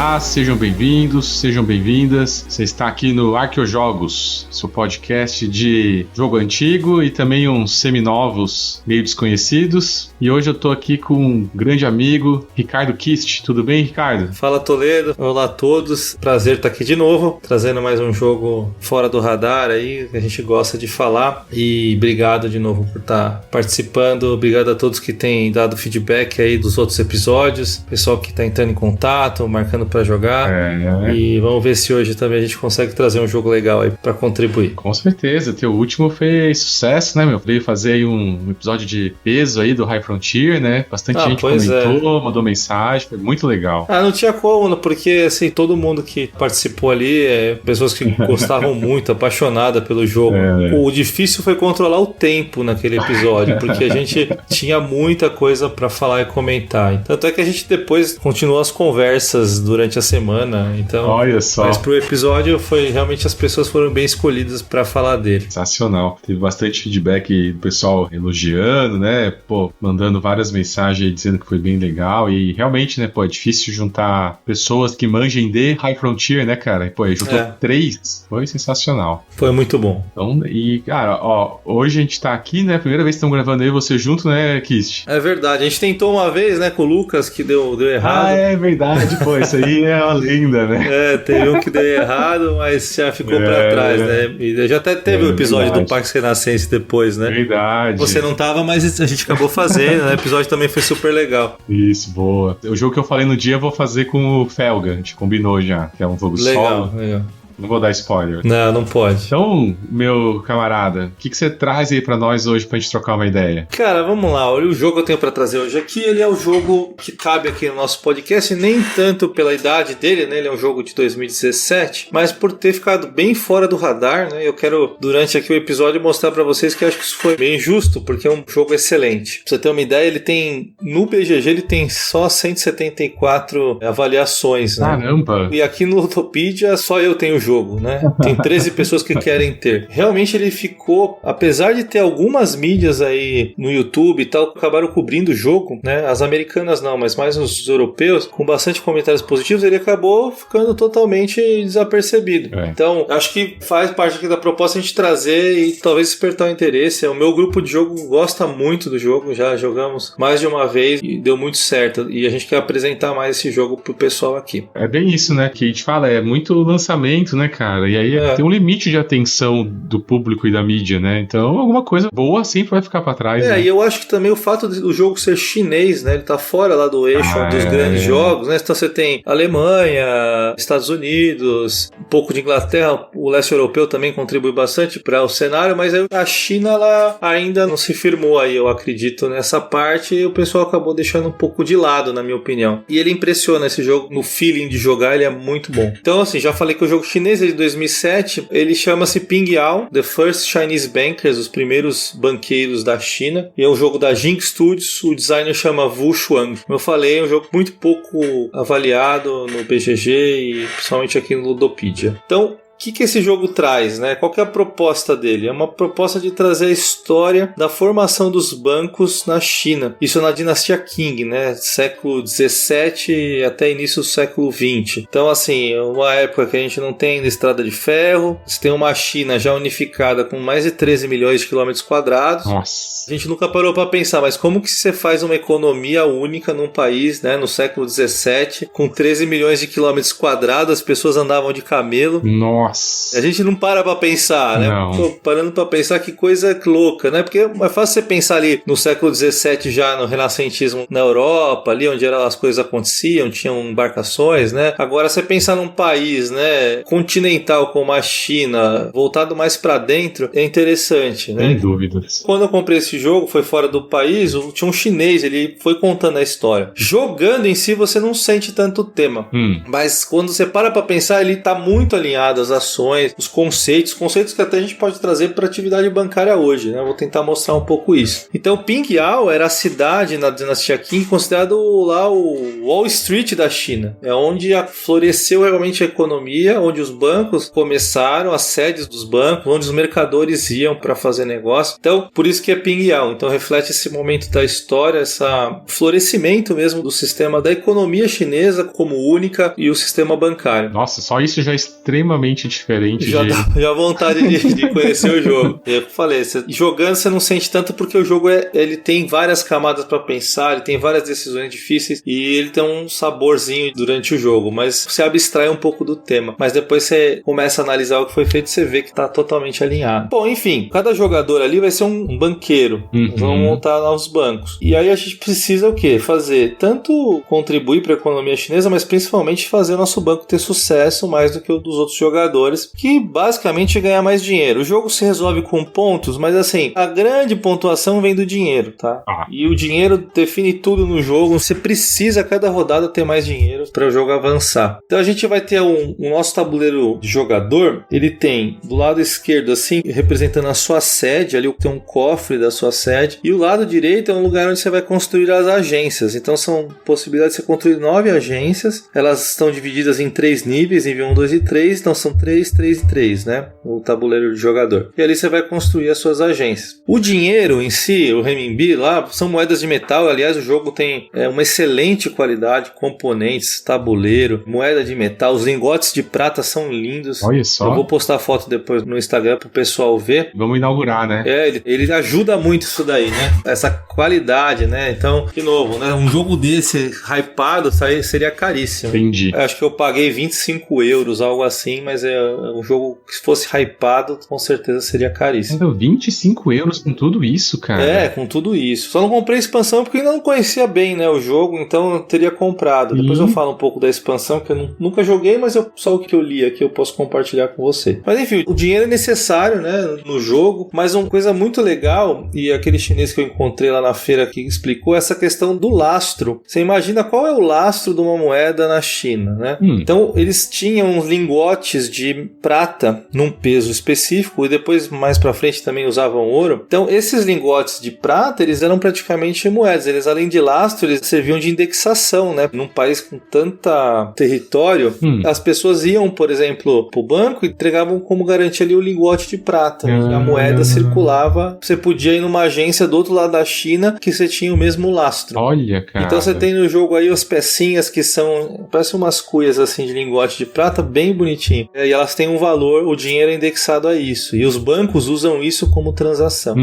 Olá, sejam bem-vindos, sejam bem-vindas. Você está aqui no Arqueojogos, seu podcast de jogo antigo e também uns seminovos meio desconhecidos. E hoje eu tô aqui com um grande amigo, Ricardo Kist. Tudo bem, Ricardo? Fala, Toledo. Olá a todos. Prazer estar aqui de novo, trazendo mais um jogo fora do radar aí, que a gente gosta de falar. E obrigado de novo por estar participando. Obrigado a todos que têm dado feedback aí dos outros episódios. Pessoal que está entrando em contato, marcando para jogar. E vamos ver se hoje também a gente consegue trazer um jogo legal aí para contribuir. Com certeza. Teu último fez sucesso, né, meu? Veio fazer aí um episódio de peso aí do High Frontier, né? Bastante gente comentou, mandou mensagem, foi muito legal. Não tinha como, porque assim, todo mundo que participou ali, pessoas que gostavam muito, apaixonadas pelo jogo. O difícil foi controlar o tempo naquele episódio, porque a gente tinha muita coisa para falar e comentar. Tanto é que a gente depois continuou as conversas durante a semana, então... Olha só. Mas pro episódio, realmente as pessoas foram bem escolhidas para falar dele. Sensacional. Teve bastante feedback do pessoal elogiando, né? Mandando várias mensagens aí dizendo que foi bem legal. E realmente, né, é difícil juntar pessoas que manjem de High Frontier, né, cara? E, juntou 3. Foi sensacional. Foi muito bom. Então, cara, hoje a gente tá aqui, né? Primeira vez que estamos gravando aí você junto, né, Kist? É verdade. A gente tentou uma vez, né, com o Lucas, que deu errado. É verdade. Isso aí é uma lenda, né? Teve um que deu errado, mas já ficou pra trás, né? E já até teve o episódio do Pax Renascense depois, né? Verdade. Você não tava, mas a gente acabou fazendo, né? O episódio também foi super legal. Isso, boa. O jogo que eu falei no dia eu vou fazer com o Felga, a gente combinou já, que é um jogo solo. Legal. Não vou dar spoiler. Não pode. Então, meu camarada, o que você traz aí pra nós hoje pra gente trocar uma ideia? Cara, vamos lá. O jogo que eu tenho pra trazer hoje aqui, ele é o jogo que cabe aqui no nosso podcast, nem tanto pela idade dele, né? Ele é um jogo de 2017, mas por ter ficado bem fora do radar, né? Eu quero, durante aqui o episódio, mostrar pra vocês que eu acho que isso foi bem justo, porque é um jogo excelente. Pra você ter uma ideia, ele tem, no BGG, ele tem só 174 avaliações, né? Caramba! E aqui no Ludopedia, só eu tenho o jogo, né? Tem 13 pessoas que querem ter. Realmente ele ficou, apesar de ter algumas mídias aí no YouTube e tal, acabaram cobrindo o jogo, né? As americanas não, mas mais os europeus, com bastante comentários positivos, ele acabou ficando totalmente desapercebido. Então, acho que faz parte aqui da proposta a gente trazer e talvez despertar o interesse. O meu grupo de jogo gosta muito do jogo, já jogamos mais de uma vez e deu muito certo. E a gente quer apresentar mais esse jogo pro pessoal aqui. É bem isso, né? Que a gente fala, é muito lançamento, né, cara? E aí tem um limite de atenção do público e da mídia, né? Então, alguma coisa boa sempre vai ficar pra trás, né? E eu acho que também o fato do jogo ser chinês, né? Ele tá fora lá do eixo dos grandes jogos, né? Então você tem Alemanha, Estados Unidos, um pouco de Inglaterra, o leste europeu também contribui bastante para o cenário, mas a China, ela ainda não se firmou aí, eu acredito, nessa parte, e o pessoal acabou deixando um pouco de lado, na minha opinião. E ele impressiona esse jogo, no feeling de jogar, ele é muito bom. Então, assim, já falei que o jogo chinês é de 2007, ele chama-se Ping Yao, The First Chinese Bankers, os primeiros banqueiros da China, e é um jogo da Jing Studios, o designer chama Wu Shuang. Como eu falei, é um jogo muito pouco avaliado no BGG e principalmente aqui no Ludopedia. Então, o que esse jogo traz, né? Qual que é a proposta dele? É uma proposta de trazer a história da formação dos bancos na China. Isso na dinastia Qing, né? Século 17 até início do século 20. Então, assim, é uma época que a gente não tem estrada de ferro. Você tem uma China já unificada com mais de 13 milhões de quilômetros quadrados. Nossa. A gente nunca parou para pensar, mas como que você faz uma economia única num país, né? No século 17, com 13 milhões de quilômetros quadrados, as pessoas andavam de camelo. Nossa. A gente não para pra pensar, né? Parando pra pensar, que coisa louca, né? Porque é mais fácil você pensar ali no século XVII, já no renascentismo na Europa, ali onde as coisas aconteciam, tinham embarcações, né? Agora, você pensar num país, né, continental como a China, voltado mais pra dentro, é interessante, né? Sem dúvidas. Quando eu comprei esse jogo, foi fora do país, tinha um chinês, ele foi contando a história. Jogando em si, você não sente tanto o tema. Mas quando você para pra pensar, ele tá muito alinhado, as operações, os conceitos que até a gente pode trazer para a atividade bancária hoje, né? Vou tentar mostrar um pouco isso. Então, Pingyao era a cidade na dinastia Qing considerado lá o Wall Street da China. É onde floresceu realmente a economia, onde os bancos começaram, as sedes dos bancos, onde os mercadores iam para fazer negócio. Então, por isso que é Pingyao. Então, reflete esse momento da história, esse florescimento mesmo do sistema da economia chinesa como única e o sistema bancário. Nossa, só isso já é extremamente diferente. Já dá vontade de conhecer o jogo. Eu falei, jogando você não sente tanto porque o jogo ele tem várias camadas para pensar, ele tem várias decisões difíceis e ele tem um saborzinho durante o jogo, mas você abstrai um pouco do tema. Mas depois você começa a analisar o que foi feito e você vê que está totalmente alinhado. Bom, enfim, cada jogador ali vai ser um banqueiro. Vão montar lá os bancos. E aí a gente precisa o quê? Fazer tanto contribuir para a economia chinesa, mas principalmente fazer o nosso banco ter sucesso mais do que o dos outros jogadores, que basicamente é ganhar mais dinheiro. O jogo se resolve com pontos, mas assim, a grande pontuação vem do dinheiro, tá? E o dinheiro define tudo no jogo. Você precisa a cada rodada ter mais dinheiro para o jogo avançar. Então a gente vai ter o nosso tabuleiro de jogador, ele tem do lado esquerdo assim, representando a sua sede, ali tem um cofre da sua sede, e o lado direito é um lugar onde você vai construir as agências. Então são possibilidades de você construir 9 agências, elas estão divididas em 3 níveis, nível 1, 2 e 3, então são 3, 3 e 3, né? O tabuleiro de jogador. E ali você vai construir as suas agências. O dinheiro em si, o renminbi lá, são moedas de metal. Aliás, o jogo tem uma excelente qualidade, componentes, tabuleiro, moeda de metal. Os lingotes de prata são lindos. Olha só. Eu vou postar foto depois no Instagram pro pessoal ver. Vamos inaugurar, né? Ele ajuda muito isso daí, né? Essa qualidade, né? Então, de novo, né? Um jogo desse, hypado, seria caríssimo. Entendi. Acho que eu paguei 25 euros, algo assim, mas um jogo que se fosse hypado, com certeza seria caríssimo. Então, 25 euros com tudo isso, cara? Com tudo isso. Só não comprei a expansão porque ainda não conhecia bem, né, o jogo, então eu teria comprado. Depois eu falo um pouco da expansão, que eu nunca joguei, mas só o que eu li aqui eu posso compartilhar com você. Mas enfim, o dinheiro é necessário, né, no jogo, mas uma coisa muito legal, e aquele chinês que eu encontrei lá na feira que explicou, essa questão do lastro. Você imagina qual é o lastro de uma moeda na China, né? Então, eles tinham uns lingotes de prata num peso específico e depois, mais pra frente, também usavam ouro. Então, esses lingotes de prata, eles eram praticamente moedas. Eles, além de lastro, eles serviam de indexação, né? Num país com tanta território, as pessoas iam, por exemplo, pro banco e entregavam como garantia ali o lingote de prata. A moeda circulava. Você podia ir numa agência do outro lado da China que você tinha o mesmo lastro. Olha, cara. Então, você tem no jogo aí as pecinhas que são, parecem umas cuias assim de lingote de prata, bem bonitinho. E elas têm um valor, o dinheiro é indexado a isso. E os bancos usam isso como transação.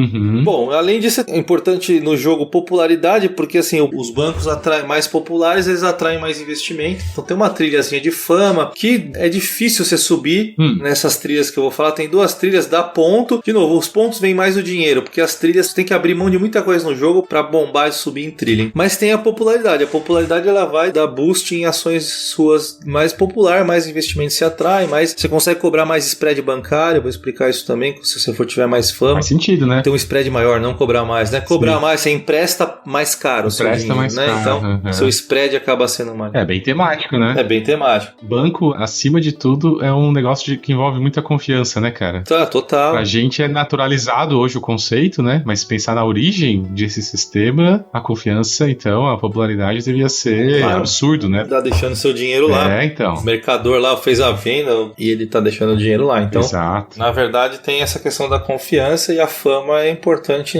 Bom, além disso, é importante no jogo popularidade, porque assim, os bancos atraem mais populares, eles atraem mais investimento. Então tem uma trilhazinha de fama que é difícil você subir nessas trilhas que eu vou falar. Tem 2 trilhas, dá ponto. De novo, os pontos vêm mais do dinheiro, porque as trilhas tem que abrir mão de muita coisa no jogo para bombar e subir em trilha. Mas tem a popularidade. A popularidade ela vai dar boost em ações suas mais popular, mais investimento se atrai, mais você consegue cobrar mais spread bancário. Vou explicar isso também, se você tiver mais fama. Faz sentido, né? Tem um spread maior, não cobrar mais, né? Cobrar mais, você empresta mais caro. Empresta mais né? caro. Então, seu spread acaba sendo mais. É bem temático, né? É bem temático. Banco, acima de tudo, é um negócio que envolve muita confiança, né, cara? Tá, total. Pra gente é naturalizado hoje o conceito, né? Mas pensar na origem desse sistema, a confiança, então, a popularidade devia ser absurdo, né? Tá deixando seu dinheiro lá. Então. O mercador lá fez a venda e ele tá deixando o dinheiro lá. Então, exato. Na verdade, tem essa questão da confiança e a fama é importante,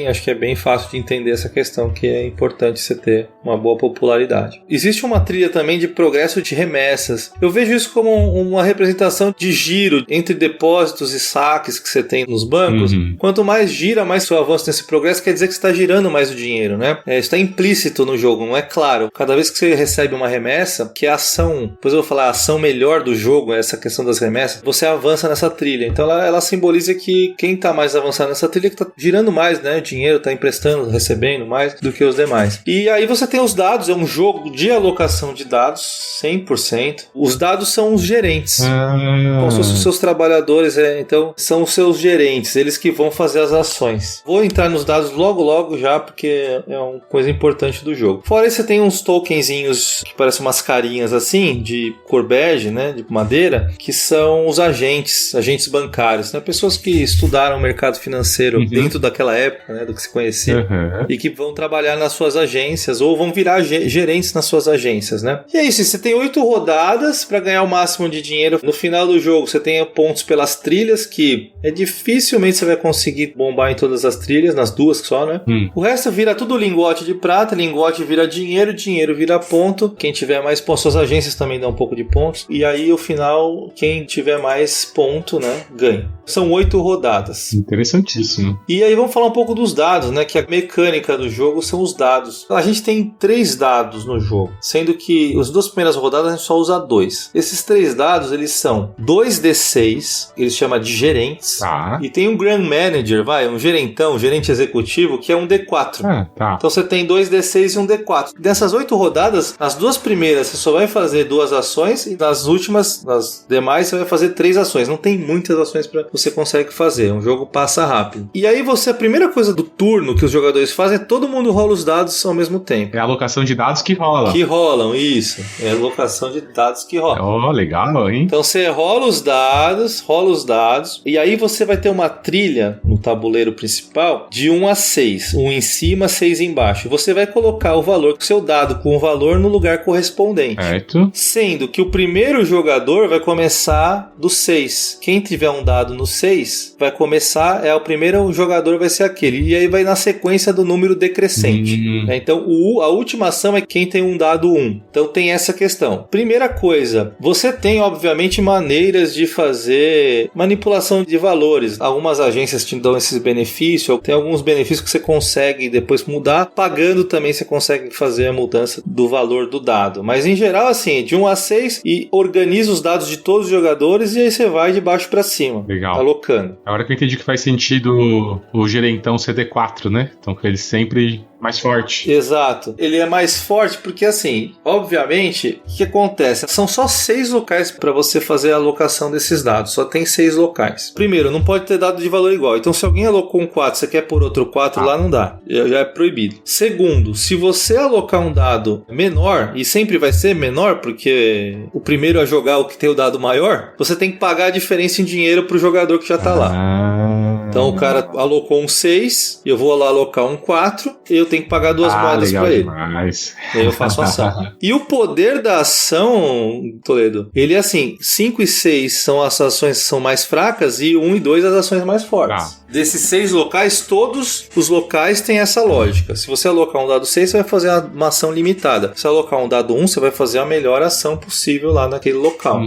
acho que é bem fácil de entender essa questão, que é importante você ter uma boa popularidade. Existe uma trilha também de progresso de remessas. Eu vejo isso como uma representação de giro entre depósitos e saques que você tem nos bancos. Quanto mais gira, mais seu avanço nesse progresso, quer dizer que você está girando mais o dinheiro, né? Isso está implícito no jogo, não é claro. Cada vez que você recebe uma remessa, que é a ação, depois eu vou falar a ação melhor do jogo, essa questão das remessas, você avança nessa trilha. Então ela simboliza que quem está mais avançado nessa trilha que está girando mais, né? O dinheiro está emprestando, recebendo mais do que os demais. E aí você tem tem os dados, é um jogo de alocação de dados, 100%. Os dados são os gerentes. Como se fossem os seus trabalhadores, então são os seus gerentes, eles que vão fazer as ações. Vou entrar nos dados logo já, porque é uma coisa importante do jogo. Fora isso, você tem uns tokenzinhos que parecem umas carinhas assim, de cor bege, né, de madeira, que são os agentes bancários, né, pessoas que estudaram o mercado financeiro dentro daquela época, né, do que se conhecia, e que vão trabalhar nas suas agências, ou vão virar gerentes nas suas agências, né. E é isso, você tem 8 rodadas para ganhar o máximo de dinheiro. No final do jogo, você tem pontos pelas trilhas, que dificilmente você vai conseguir bombar em todas as trilhas, nas 2 só, né. O resto vira tudo lingote de prata, lingote vira dinheiro, dinheiro vira ponto. Quem tiver mais pontos, suas agências também dão um pouco de pontos. E aí, no final, quem tiver mais ponto, né, ganha. São 8 rodadas. Interessantíssimo. E aí vamos falar um pouco dos dados, né, que a mecânica do jogo são os dados. A gente tem 3 dados no jogo, sendo que as 2 primeiras rodadas a gente só usa 2. Esses 3 dados, eles são 2d6, eles chamam de gerentes, e tem um Grand Manager, um gerentão, um gerente executivo, que é um D4. Então você tem 2d6 e um D4. Dessas 8 rodadas, as 2 primeiras você só vai fazer 2 ações, e nas últimas, nas demais, você vai fazer 3 ações. Não tem muitas ações para você consegue fazer, o jogo passa rápido. E aí a primeira coisa do turno que os jogadores fazem é todo mundo rola os dados ao mesmo tempo. É a alocação de dados que rola. Que rolam, isso. É a alocação de dados que rola. Legal, hein? Então você rola os dados, e aí você vai ter uma trilha no tabuleiro principal de 1 a 6. 1 em cima, 6 embaixo. Você vai colocar o valor, o seu dado com o valor no lugar correspondente. Certo. Sendo que o primeiro jogador vai começar do 6. Quem tiver um dado no 6 vai começar, o primeiro jogador vai ser aquele, e aí vai na sequência do número decrescente. Então a última ação é quem tem um dado 1. Então tem essa questão. Primeira coisa, você tem obviamente maneiras de fazer manipulação de valores. Algumas agências te dão esses benefícios, tem alguns benefícios que você consegue depois mudar, pagando também você consegue fazer a mudança do valor do dado. Mas em geral assim, de 1 a 6, e organiza os dados de todos os jogadores, e aí você vai de baixo para cima. Legal. Alocando. A hora que eu entendi que faz sentido o gerentão CD4, né? Então que ele sempre mais forte. Exato. Ele é mais forte porque, assim, obviamente, o que acontece? São só 6 locais para você fazer a alocação desses dados. Só tem 6 locais. Primeiro, não pode ter dado de valor igual. Então, se alguém alocou um 4, você quer pôr outro 4 lá, não dá. Já é proibido. Segundo, se você alocar um dado menor, e sempre vai ser menor, porque o primeiro a jogar o que tem o dado maior, você tem que pagar a diferença em dinheiro pro jogador que já tá lá. Então, o cara alocou um 6, eu vou lá alocar um 4, e eu tenho que pagar 2 moedas pra ele. Demais. Aí eu faço a ação. E o poder da ação, Toledo, ele é assim, 5 e 6 são as ações que são mais fracas, e 1 e 2 as ações mais fortes. Desses 6 locais, todos os locais têm essa lógica. Se você alocar um dado 6, você vai fazer uma ação limitada. Se alocar um dado 1, você vai fazer a melhor ação possível lá naquele local.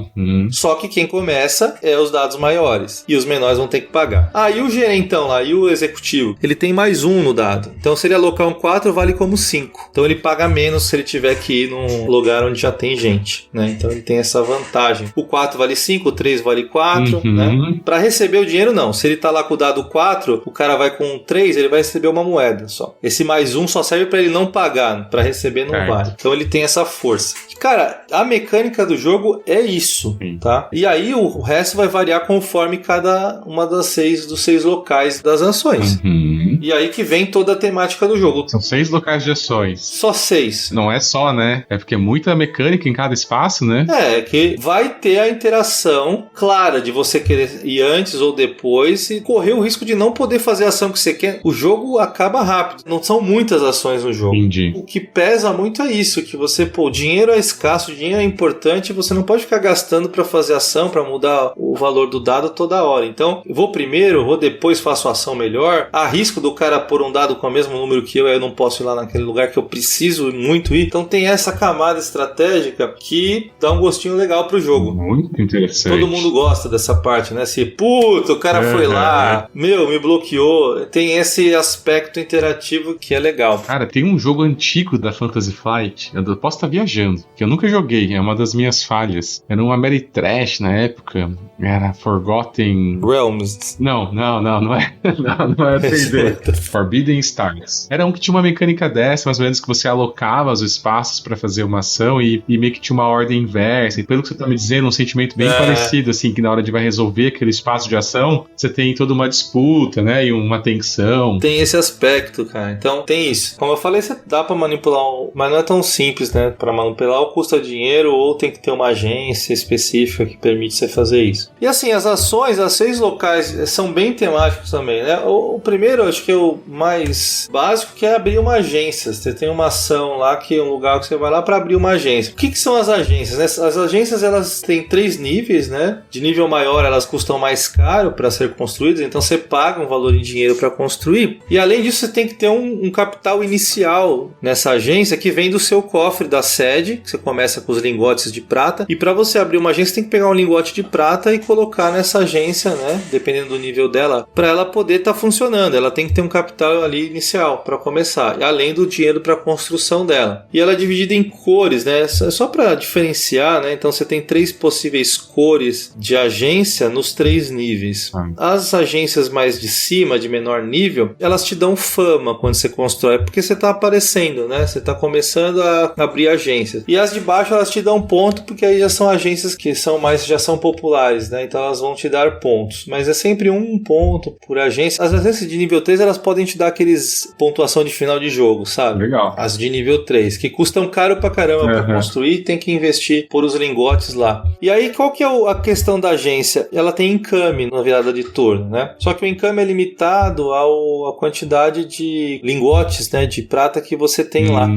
Só que quem começa é os dados maiores, e os menores vão ter que pagar. E o gerentão lá, e o executivo, ele tem mais 1 no dado. Então se ele alocar um 4, vale como 5. Então ele paga menos se ele tiver que ir num lugar onde já tem gente, né? Então ele tem essa vantagem. O 4 vale 5, o 3 vale 4, né? Para receber o dinheiro, não. Se ele tá lá com o dado 4, o cara vai com 3, ele vai receber uma moeda só. Esse mais 1 só serve para ele não pagar, para receber não vale. Então ele tem essa força. Cara, a mecânica do jogo é isso, tá? E aí o resto vai variar conforme cada uma dos 6 locais das ações. E aí que vem toda a temática do jogo. São 6 locais de ações. Só 6. Não é só, né? É porque é muita mecânica em cada espaço, né? É, que vai ter a interação clara de você querer ir antes ou depois e correr o risco de não poder fazer a ação que você quer. O jogo acaba rápido. Não são muitas ações no jogo. Entendi. O que pesa muito é isso, que você, o dinheiro é escasso, o dinheiro é importante, você não pode ficar gastando para fazer ação, para mudar o valor do dado toda hora. Então, eu vou primeiro, vou depois, faço a ação melhor. Há risco do cara pôr um dado com o mesmo número que eu não posso ir lá naquele lugar que eu preciso muito ir. Então tem essa camada estratégica que dá um gostinho legal pro jogo. Muito interessante. Todo mundo gosta dessa parte, né? Se, puta, o cara foi lá, me bloqueou. Tem esse aspecto interativo que é legal. Cara, tem um jogo antigo da Fantasy Flight, eu posso estar viajando, que eu nunca joguei, é uma das minhas falhas. Era um Ameritrash na época, era Forgotten... Realms. Não é. Não é 3D. Forbidden Stars. Era um que tinha uma mecânica dessa, mais ou menos, que você alocava os espaços pra fazer uma ação e meio que tinha uma ordem inversa. E pelo que você tá me dizendo, um sentimento bem parecido, assim, que na hora de vai resolver aquele espaço de ação, você tem toda uma disputa, né, e uma tensão. Tem esse aspecto, cara. Então, tem isso. Como eu falei, você dá pra manipular, mas não é tão simples, né? Pra manipular, ou custa dinheiro, ou tem que ter uma agência específica que permite você fazer isso. E assim, as ações, as 6 locais são bem temáticos também, né? O primeiro, acho que é o mais básico, que é abrir uma agência. Você tem uma ação lá, que é um lugar que você vai lá pra abrir uma agência. O que são as agências, né? As agências, elas têm 3 níveis, né? De nível maior, elas custam mais caro para ser construídas, então você paga um valor em dinheiro para construir. E além disso, você tem que ter um capital inicial nessa agência que vem do seu cofre da sede, que você começa com os lingotes de prata. E para você abrir uma agência, você tem que pegar um lingote de prata e colocar nessa agência, né? Dependendo do nível dela, para ela poder estar funcionando. Ela tem que ter um capital ali inicial para começar, além do dinheiro para a construção dela. E ela é dividida em cores, né? Só para diferenciar, né? Então você tem 3 possíveis cores de agência nos 3 níveis. As agências mais de cima, de menor nível, elas te dão fama quando você constrói, porque você está aparecendo, né? Você está começando a abrir agências. E as de baixo, elas te dão ponto, porque aí já são agências que já são populares, né? Então elas vão te dar pontos. Mas é sempre 1 ponto por agência. As agências de nível 3, elas podem te dar aqueles pontuação de final de jogo, sabe? Legal. As de nível 3, que custam caro pra caramba pra construir, tem que investir por os lingotes lá. E aí, qual que é a questão da agência? Ela tem encame na virada de turno, né? Só que o encame é limitado à quantidade de lingotes, né, de prata que você tem lá.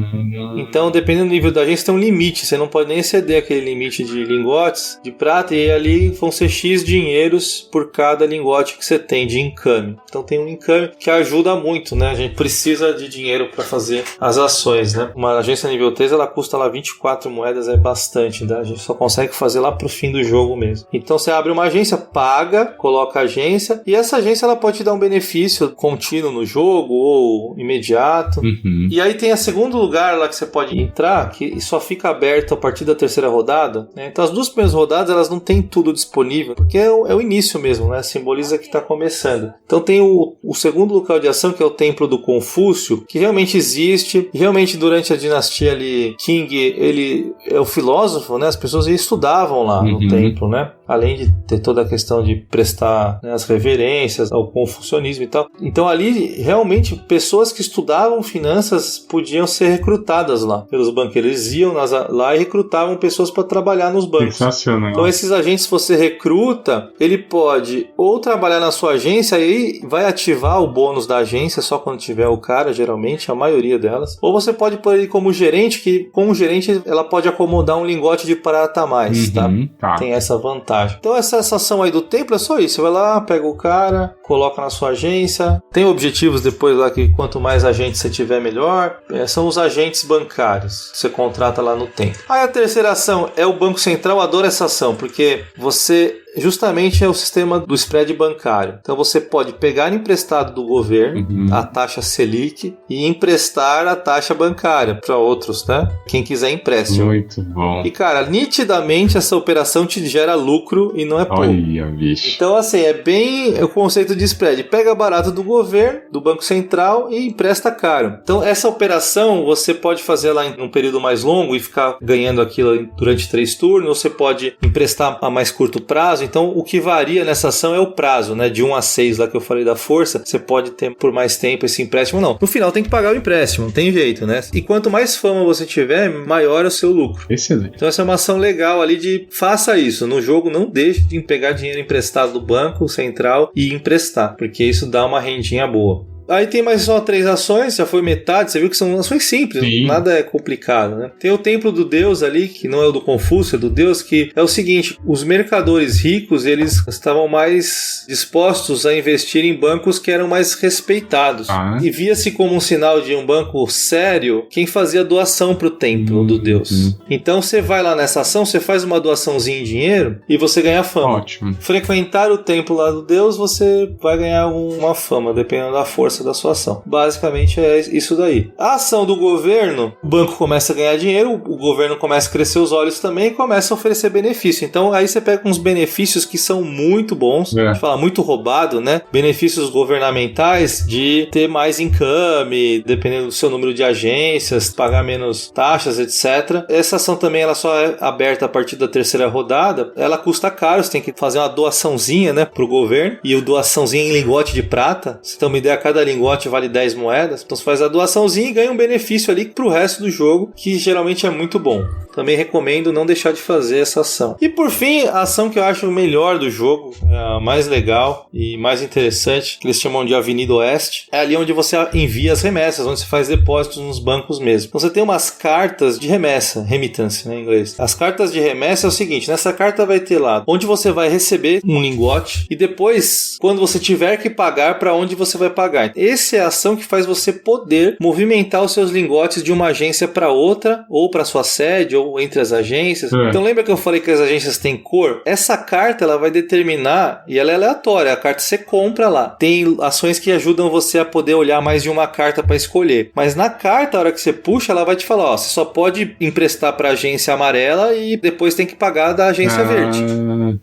Então, dependendo do nível da agência, tem um limite. Você não pode nem exceder aquele limite de lingotes de prata, e ali vão ser X dinheiros por cada lingote que você tem de encame. Então, tem um encame que ajuda muito, né? A gente precisa de dinheiro para fazer as ações, né? Uma agência nível 3, ela custa lá 24 moedas, é bastante, né? A gente só consegue fazer lá pro fim do jogo mesmo. Então você abre uma agência, paga, coloca a agência, e essa agência ela pode te dar um benefício contínuo no jogo ou imediato. E aí tem a segundo lugar lá que você pode entrar, que só fica aberto a partir da 3ª rodada, né? Então as 2 primeiras rodadas, elas não tem tudo disponível, porque é o início mesmo, né? Simboliza que está começando. Então tem o segundo local de ação, que é o Templo do Confúcio, que realmente existe. Realmente, durante a dinastia ali, Qing, ele é o filósofo, né? As pessoas estudavam lá no templo, né? Além de ter toda a questão de prestar, né, as reverências ao confucionismo e tal. Então ali, realmente, pessoas que estudavam finanças podiam ser recrutadas lá pelos banqueiros. Eles iam lá e recrutavam pessoas para trabalhar nos bancos. Sensacional. Então esses agentes, você recruta, ele pode ou trabalhar na sua agência, aí vai ativar o bônus da agência só quando tiver o cara, geralmente, a maioria delas. Ou você pode pôr ele como gerente, que como gerente ela pode acomodar um lingote de prata a mais, tá? Tem essa vantagem. Então essa ação aí do templo é só isso. Você vai lá, pega o cara, coloca na sua agência. Tem objetivos depois lá que quanto mais agentes você tiver, melhor. São os agentes bancários que você contrata lá no templo. Aí a terceira ação é o Banco Central. Adora essa ação, porque você... justamente é o sistema do spread bancário. Então você pode pegar emprestado do governo, a taxa Selic, e emprestar a taxa bancária para outros, né? Quem quiser empréstimo. Muito bom. E cara, nitidamente essa operação te gera lucro e não é pouco. Olha, bicho. Então assim, é bem o conceito de spread. Pega barato do governo, do Banco Central e empresta caro. Então essa operação você pode fazer lá em um período mais longo e ficar ganhando aquilo durante 3 turnos, ou você pode emprestar a mais curto prazo. Então, o que varia nessa ação é o prazo, né? De 1 a 6 lá que eu falei da força, você pode ter por mais tempo esse empréstimo. Não, no final tem que pagar o empréstimo, não tem jeito, né? E quanto mais fama você tiver, maior é o seu lucro. Excelente. Então, essa é uma ação legal ali de faça isso. No jogo, não deixe de pegar dinheiro emprestado do Banco Central e emprestar, porque isso dá uma rendinha boa. Aí tem mais só 3 ações, já foi metade, você viu que são ações simples, Sim. Nada é complicado, né? Tem o Templo do Deus ali, que não é o do Confúcio, é do Deus, que é o seguinte, os mercadores ricos, eles estavam mais dispostos a investir em bancos que eram mais respeitados. E via-se como um sinal de um banco sério quem fazia doação pro Templo do Deus. Então você vai lá nessa ação, você faz uma doaçãozinha em dinheiro e você ganha fama. Ótimo. Frequentar o templo lá do Deus, você vai ganhar uma fama, dependendo da força da sua ação. Basicamente é isso daí. A ação do governo, o banco começa a ganhar dinheiro, o governo começa a crescer os olhos também e começa a oferecer benefício. Então aí você pega uns benefícios que são muito bons, a gente fala muito roubado, né? Benefícios governamentais de ter mais income, dependendo do seu número de agências, pagar menos taxas, etc. Essa ação também ela só é aberta a partir da 3ª rodada. Ela custa caro, você tem que fazer uma doaçãozinha, né, pro governo, e o doaçãozinha em lingote de prata. Você tem uma ideia, cada lingote vale 10 moedas. Então você faz a doaçãozinha e ganha um benefício ali pro resto do jogo, que geralmente é muito bom. Também recomendo não deixar de fazer essa ação. E por fim, a ação que eu acho melhor do jogo, a mais legal e mais interessante, que eles chamam de Avenida Oeste, é ali onde você envia as remessas, onde você faz depósitos nos bancos mesmo. Então você tem umas cartas de remessa, remittance, né, em inglês. As cartas de remessa é o seguinte, nessa carta vai ter lá onde você vai receber um lingote e depois, quando você tiver que pagar, para onde você vai pagar. Essa é a ação que faz você poder movimentar os seus lingotes de uma agência para outra, ou para sua sede, ou entre as agências. Então lembra que eu falei que as agências têm cor? Essa carta ela vai determinar, e ela é aleatória, a carta você compra lá. Tem ações que ajudam você a poder olhar mais de uma carta para escolher. Mas na carta, a hora que você puxa, ela vai te falar, ó, você só pode emprestar para a agência amarela e depois tem que pagar da agência verde.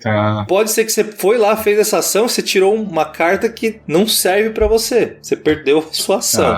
Tá. Pode ser que você foi lá, fez essa ação, você tirou uma carta que não serve para você. Você perdeu sua ação.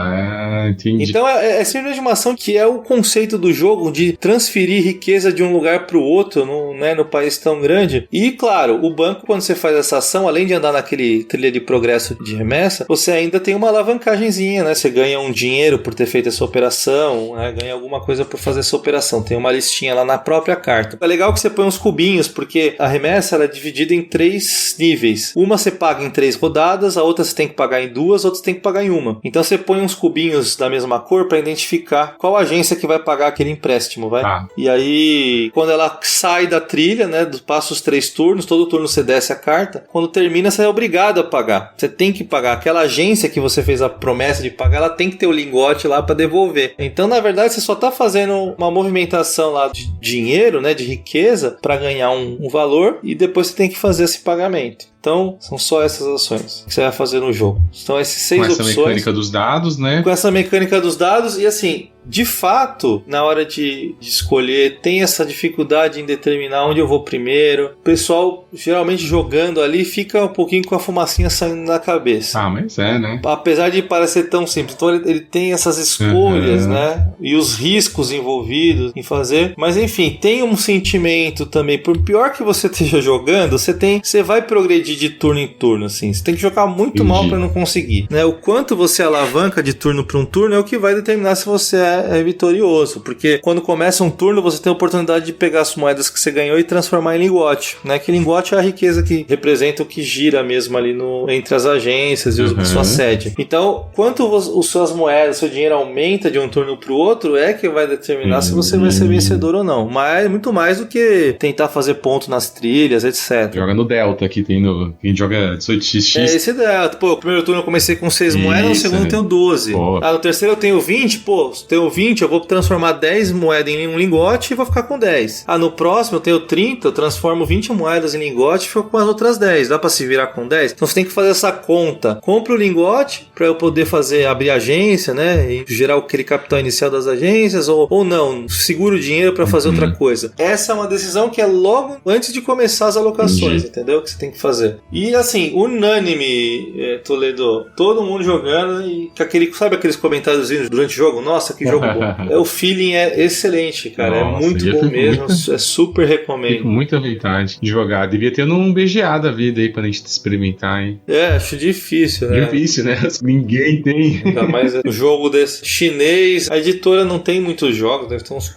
Entendi. Então é simplesmente uma ação que é o conceito do jogo de transferir riqueza de um lugar para o outro, no país tão grande. E claro, o banco, quando você faz essa ação, além de andar naquele trilha de progresso de remessa, você ainda tem uma alavancagenzinha, né? Você ganha um dinheiro por ter feito essa operação, né? Ganha alguma coisa por fazer essa operação. Tem uma listinha lá na própria carta. É legal que você põe uns cubinhos, porque a remessa ela é dividida em 3 níveis. Uma você paga em 3 rodadas, a outra você tem que pagar em 2, a outra você tem que pagar em 1. Então você põe uns cubinhos da mesma cor para identificar qual agência que vai pagar aquele empréstimo, vai? E aí, quando ela sai da trilha, né, passa os 3 turnos, todo turno você desce a carta, quando termina você é obrigado a pagar. Você tem que pagar. Aquela agência que você fez a promessa de pagar, ela tem que ter o lingote lá para devolver. Então, na verdade, você só tá fazendo uma movimentação lá de dinheiro, né, de riqueza, para ganhar um valor, e depois você tem que fazer esse pagamento. Então, são só essas ações que você vai fazer no jogo. Então, esses 6 opções. Com essa mecânica dos dados, né? Com essa mecânica dos dados. E assim, de fato, na hora de escolher, tem essa dificuldade em determinar onde eu vou primeiro. O pessoal, geralmente jogando ali, fica um pouquinho com a fumacinha saindo na cabeça. Mas né? Apesar de parecer tão simples. Então, ele tem essas escolhas, né? E os riscos envolvidos em fazer. Mas, enfim, tem um sentimento também. Por pior que você esteja jogando, você vai progredir de turno em turno, assim. Você tem que jogar muito mal para não conseguir, né? O quanto você alavanca de turno para um turno é o que vai determinar se você é vitorioso, porque quando começa um turno você tem a oportunidade de pegar as moedas que você ganhou e transformar em lingote, né? Que lingote é a riqueza que representa o que gira mesmo ali entre as agências e a sua sede. Então, quanto as suas moedas, seu dinheiro aumenta de um turno para o outro é que vai determinar se você vai ser vencedor ou não. Mas muito mais do que tentar fazer ponto nas trilhas, etc. Joga no Delta, que tem no quem joga 18xx. É esse Delta. Pô, no primeiro turno eu comecei com 6 moedas, no segundo eu tenho 12. No terceiro eu tenho 20, pô, se eu tenho 20, eu vou transformar 10 moedas em um lingote e vou ficar com 10. No próximo eu tenho 30, eu transformo 20 moedas em lingote e fico com as outras 10. Dá pra se virar com 10? Então você tem que fazer essa conta. Compra o lingote pra eu poder abrir agência, né? E gerar aquele capital inicial das agências, ou não, segura o dinheiro pra fazer outra coisa. Essa é uma decisão que é logo antes de começar as alocações, entendeu? Que você tem que fazer. E assim, unânime, Toledo, todo mundo jogando e com sabe aqueles comentários durante o jogo? Nossa, que jogo bom. O feeling é excelente, cara. Nossa, é muito bom mesmo. É super recomendo. Fico com muita vontade de jogar. Devia ter um BGA da vida aí pra gente experimentar, hein? Acho difícil, né? Difícil, né? Ninguém tem. Ainda mais um jogo desse chinês. A editora não tem muitos jogos, deve ter uns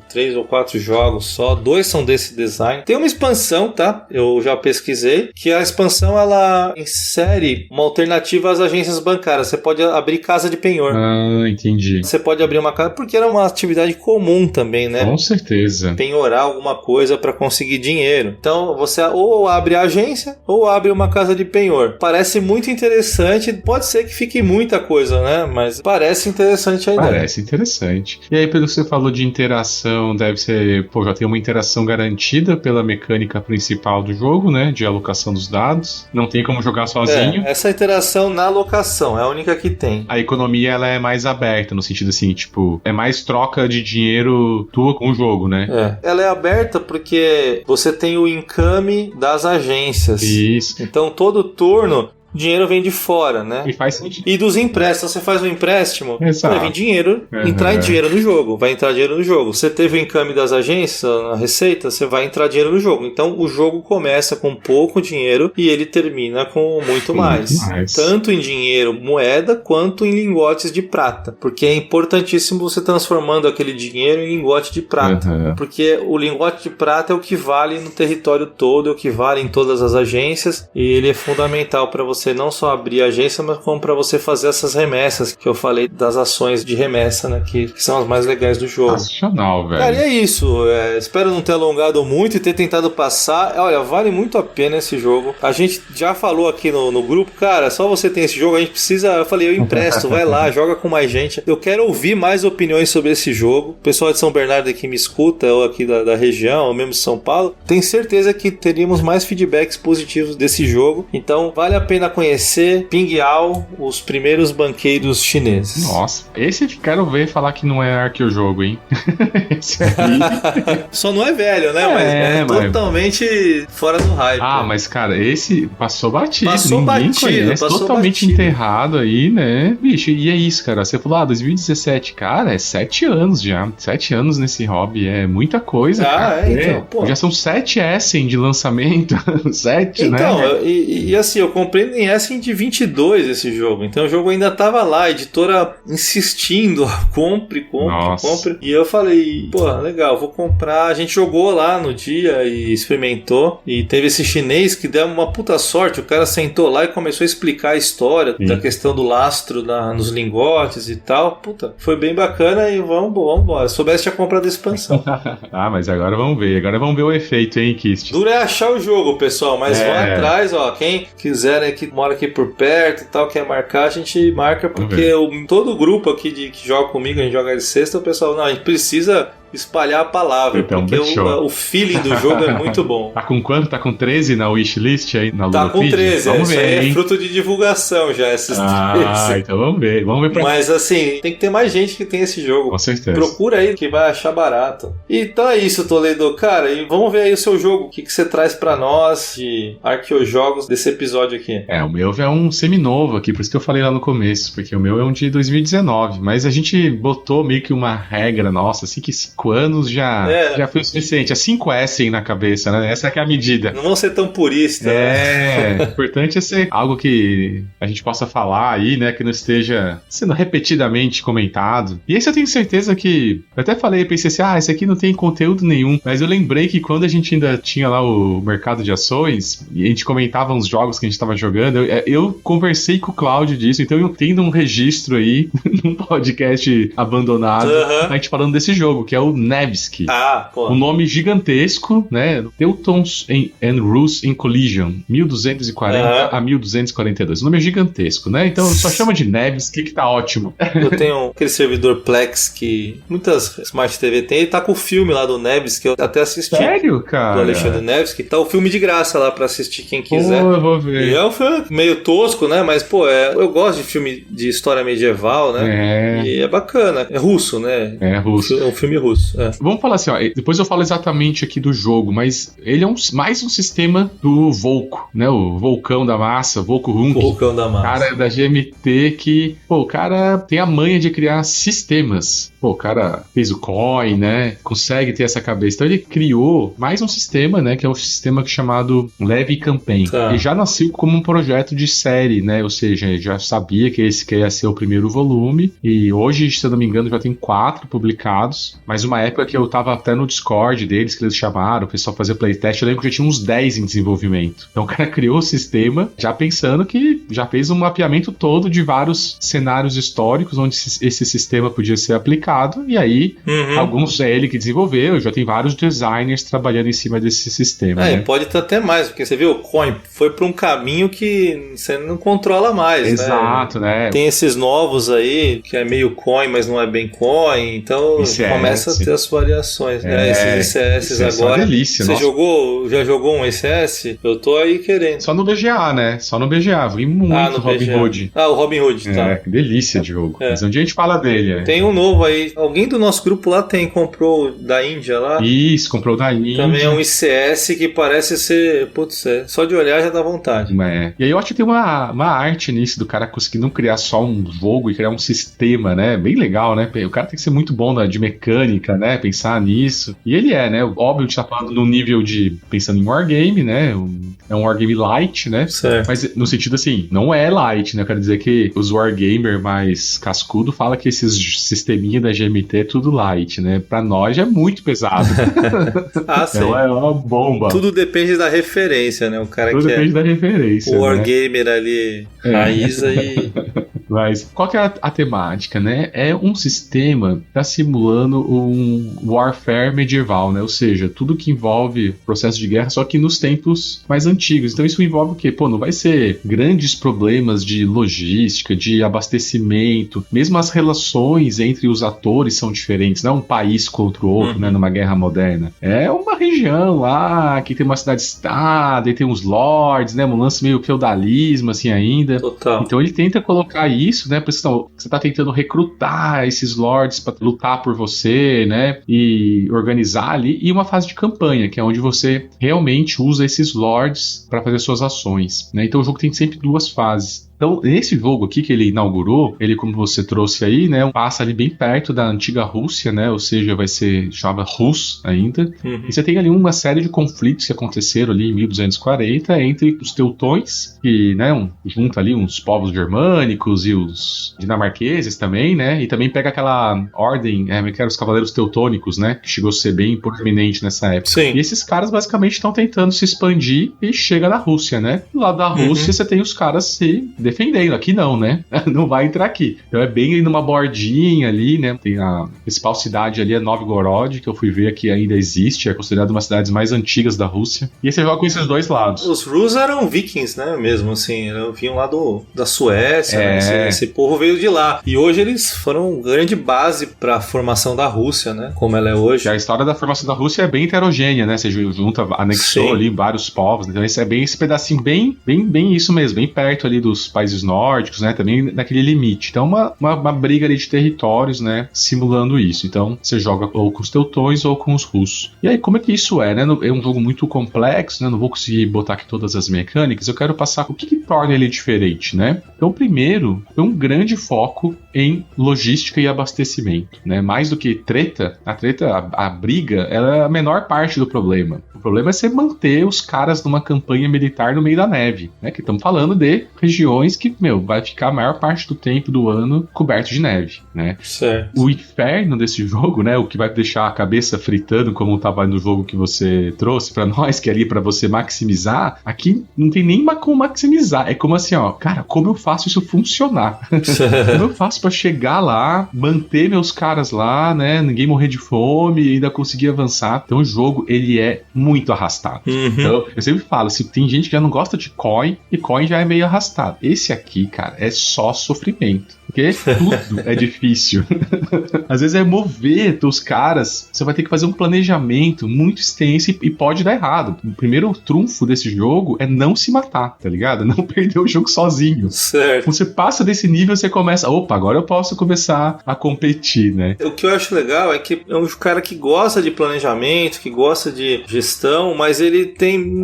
3 ou 4 jogos só. 2 são desse design. Tem uma expansão, tá? Eu já pesquisei, que a expansão, ela insere uma alternativa às agências bancárias. Você pode abrir casa de penhor. Ah, entendi. Você pode abrir uma casa, porque era uma atividade comum também, né? Com certeza. Penhorar alguma coisa para conseguir dinheiro. Então, você ou abre a agência, ou abre uma casa de penhor. Parece muito interessante. Pode ser que fique muita coisa, né? Mas parece interessante a ideia. Parece interessante. E aí, pelo que você falou de interação, deve ser... Pô, já tem uma interação garantida pela mecânica principal do jogo, né? De alocação dos dados. Não tem como jogar sozinho. Essa interação na alocação é a única que tem. A economia, ela é mais aberta, no sentido assim, tipo... É mais troca de dinheiro tua com o jogo, né? Ela é aberta porque você tem o income das agências. Isso. Então, todo turno... dinheiro vem de fora, né? E faz sentido. E dos empréstimos, você faz um empréstimo, exato, vai vir dinheiro, entrar dinheiro no jogo, vai entrar dinheiro no jogo. Você teve o encame das agências, a receita, você vai entrar dinheiro no jogo. Então o jogo começa com pouco dinheiro e ele termina com muito mais. Tanto em dinheiro, moeda, quanto em lingotes de prata. Porque é importantíssimo você transformando aquele dinheiro em lingote de prata. Porque o lingote de prata é o que vale no território todo, é o que vale em todas as agências, e ele é fundamental para você não só abrir a agência, mas como para você fazer essas remessas que eu falei, das ações de remessa, né, que são as mais legais do jogo. Nacional, velho. Cara, e é isso. Espero não ter alongado muito e ter tentado passar. Olha, vale muito a pena esse jogo. A gente já falou aqui no grupo, cara, só você tem esse jogo, a gente precisa... Eu falei, eu empresto, vai lá, joga com mais gente. Eu quero ouvir mais opiniões sobre esse jogo. O pessoal de São Bernardo que me escuta, ou aqui da região, ou mesmo de São Paulo, tenho certeza que teríamos mais feedbacks positivos desse jogo. Então, vale a pena conhecer Pingyao, os primeiros banqueiros chineses. Nossa, esse quero ver falar que não é arqueojogo, hein? Esse aí... Só não é velho, né? Mas totalmente fora do hype. Ah, mas cara, esse passou batido. Passou ninguém batido, conhece, passou totalmente batido. Enterrado aí, né? Bicho, e é isso, cara. Você falou, 2017, cara, é 7 anos já. 7 anos nesse hobby, é muita coisa, cara. Então, pô. Já são 7 Essen de lançamento. 7, então, né? Então, e assim, eu comprei em Essen de 22 esse jogo. Então o jogo ainda tava lá, a editora insistindo, compre. E eu falei, pô, legal, vou comprar. A gente jogou lá no dia e experimentou. E teve esse chinês que deu uma puta sorte. O cara sentou lá e começou a explicar a história da questão do lastro nos lingotes e tal. Puta, foi bem bacana e vamos embora. Se soubesse, tinha comprado a expansão. Mas agora vamos ver. Agora vamos ver o efeito, hein, Kist? Duro é achar o jogo, pessoal, mas vão atrás, ó. Quem quiser, né, que mora aqui por perto e tal, quer marcar, a gente marca, porque todo o grupo aqui que joga comigo, a gente joga de sexta, o pessoal, não, a gente precisa espalhar a palavra, então, porque o feeling do jogo é muito bom. Tá com quanto? Tá com 13 na wishlist aí na Ludopedia? Tá com 13, vamos ver, é fruto de divulgação já, esses 13. Então vamos ver pra... Mas assim, tem que ter mais gente que tem esse jogo. Com certeza. Procura aí que vai achar barato. Então é isso, Toledo, cara, e vamos ver aí o seu jogo, o que você traz pra nós de arqueojogos desse episódio aqui. O meu é um seminovo aqui, por isso que eu falei lá no começo, porque o meu é um de 2019, mas a gente botou meio que uma regra nossa, assim, que 5 anos já foi o suficiente. É 5 Essen na cabeça, né? Essa é a medida. Não vão ser tão puristas. O importante é ser algo que a gente possa falar aí, né? Que não esteja sendo repetidamente comentado. E esse eu tenho certeza que... Eu até pensei assim, esse aqui não tem conteúdo nenhum. Mas eu lembrei que quando a gente ainda tinha lá o mercado de ações, e a gente comentava uns jogos que a gente estava jogando, eu conversei com o Cláudio disso, então eu tenho um registro aí, num podcast abandonado, a gente falando desse jogo, que é o Nevsky. Um nome gigantesco, né? Teutons and Rus in Collision, 1240 a 1242. O nome é gigantesco, né? Então só chama de Nevsky, que tá ótimo. Eu tenho aquele servidor Plex que muitas Smart TV tem, ele tá com o filme lá do Nevsky, que eu até assisti. Sério, cara? Do Alexandre Nevsky. Tá o filme de graça lá pra assistir quem quiser. Eu vou ver. E é um filme meio tosco, né? Mas, eu gosto de filme de história medieval, né? E é bacana. É russo, né? É russo. É um filme russo. Vamos falar assim, depois eu falo exatamente aqui do jogo, mas ele é mais um sistema do Volko, né? O Volcão da Massa, Volko Runk. Volcão da Massa. Cara da GMT que, o cara tem a manha de criar sistemas. O cara fez o COI, né? Consegue ter essa cabeça. Então ele criou mais um sistema, né? Que é um sistema chamado Levy Campaign. Ele já nasceu como um projeto de série, né? Ou seja, ele já sabia que esse ia ser o primeiro volume. E hoje, se eu não me engano, já tem 4 publicados. Mas uma época que eu tava até no Discord deles, que eles chamaram, o pessoal fazia playtest, eu lembro que já tinha uns 10 em desenvolvimento. Então o cara criou o sistema já pensando que já fez um mapeamento todo de vários cenários históricos onde esse sistema podia ser aplicado, e aí alguns é ele que desenvolveu, já tem vários designers trabalhando em cima desse sistema. E pode ter até mais, porque você viu, o Coin foi para um caminho que você não controla mais. Exato, né? Tem esses novos aí, que é meio Coin, mas não é bem Coin, então ICS. Começa a ter as variações, né? Esses ICS agora. É uma delícia, você já jogou um ICS? Eu tô aí querendo. Só no BGA, né? Só no BGA. Vi muito Robin Hood. O Robin Hood, tá. Que delícia de jogo. Mas um dia a gente fala dele. Tem um novo aí. Alguém do nosso grupo lá comprou da Índia lá. Isso, comprou da Índia. Também é um ICS que parece ser... Putz, só de olhar já dá vontade. E aí eu acho que tem uma arte nisso do cara conseguindo criar só um jogo e criar um sistema, né? Bem legal, né? O cara tem que ser muito bom de mecânica, né? Pensar nisso. E ele né? Óbvio, a gente tá falando no nível de... Pensando em wargame, né? É um wargame light, né? Certo. Mas no sentido assim, não é light, né? Eu quero dizer que os wargamer mais cascudo fala que esses sisteminha da GMT é tudo light, né? Pra nós é muito pesado. Sim. É uma bomba. Tudo depende da referência, né? O cara tudo que depende da referência, o wargamer ali, raiz aí... Mas qual que é a temática, né? É um sistema que está simulando um warfare medieval, né? Ou seja, tudo que envolve processo de guerra, só que nos tempos mais antigos. Então isso envolve o quê? Não vai ser grandes problemas de logística, de abastecimento, mesmo as relações entre os atores são diferentes, não é um país contra o outro, né? Numa guerra moderna. É uma região lá que tem uma cidade-estado e tem uns lords, né? Um lance meio feudalismo, assim, ainda. Total. Então ele tenta colocar isso, né? Você tá tentando recrutar esses lords para lutar por você, né? E organizar ali. E uma fase de campanha, que é onde você realmente usa esses lords para fazer suas ações, né? Então o jogo tem sempre duas fases. Então, nesse jogo aqui que ele inaugurou, ele, como você trouxe aí, né, passa ali bem perto da antiga Rússia, né, ou seja, vai ser chamada Rus ainda. E você tem ali uma série de conflitos que aconteceram ali em 1240 entre os teutões, que, né, junta ali uns povos germânicos e os dinamarqueses também, né, e também pega aquela ordem, que eram os cavaleiros teutônicos, né, que chegou a ser bem proeminente nessa época. Sim. E esses caras basicamente estão tentando se expandir e chega na Rússia, né. Do lado da Rússia você tem os caras se defendendo. Aqui não, né? Não vai entrar aqui. Então é bem numa bordinha ali, né? Tem a principal cidade ali, é Novgorod, que eu fui ver que ainda existe, é considerada uma das cidades mais antigas da Rússia. E aí você joga com esses dois lados. Os Rus eram vikings, né? Mesmo assim, vinham lá da Suécia, né? Esse povo veio de lá. E hoje eles foram grande base para a formação da Rússia, né? Como ela é hoje. E a história da formação da Rússia é bem heterogênea, né? Você junta, anexou ali vários povos. Então esse é bem esse pedacinho, bem isso mesmo, bem perto ali dos países nórdicos, né, também naquele limite. Então, uma briga ali de territórios, né, simulando isso. Então, você joga ou com os teutões ou com os russos. E aí, como é que isso né? É um jogo muito complexo, né, não vou conseguir botar aqui todas as mecânicas, eu quero passar o que torna ele diferente, né? Então, primeiro, é um grande foco em logística e abastecimento, né? Mais do que treta, a briga, ela é a menor parte do problema. O problema é você manter os caras numa campanha militar no meio da neve, né? Que estamos falando de regiões que, vai ficar a maior parte do tempo do ano coberto de neve, né? Certo. O inferno desse jogo, né? O que vai deixar a cabeça fritando, como estava no jogo que você trouxe pra nós, que é ali pra você maximizar, aqui não tem nem como maximizar. É como assim, cara, como eu faço isso funcionar? Como eu faço pra chegar lá, manter meus caras lá, né? Ninguém morrer de fome e ainda conseguir avançar. Então o jogo, ele é muito arrastado. Então, eu sempre falo, se tem gente que já não gosta de coin, e coin já é meio arrastado. Esse aqui, cara, é só sofrimento. Porque tudo é difícil. Às vezes é mover os caras, você vai ter que fazer um planejamento muito extenso e pode dar errado. O primeiro trunfo desse jogo é não se matar, tá ligado? Não perder o jogo sozinho. Certo. Quando você passa desse nível, você começa, agora eu posso começar a competir, né? O que eu acho legal é que é um cara que gosta de planejamento, que gosta de gestão, mas ele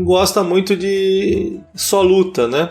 gosta muito de só luta, né?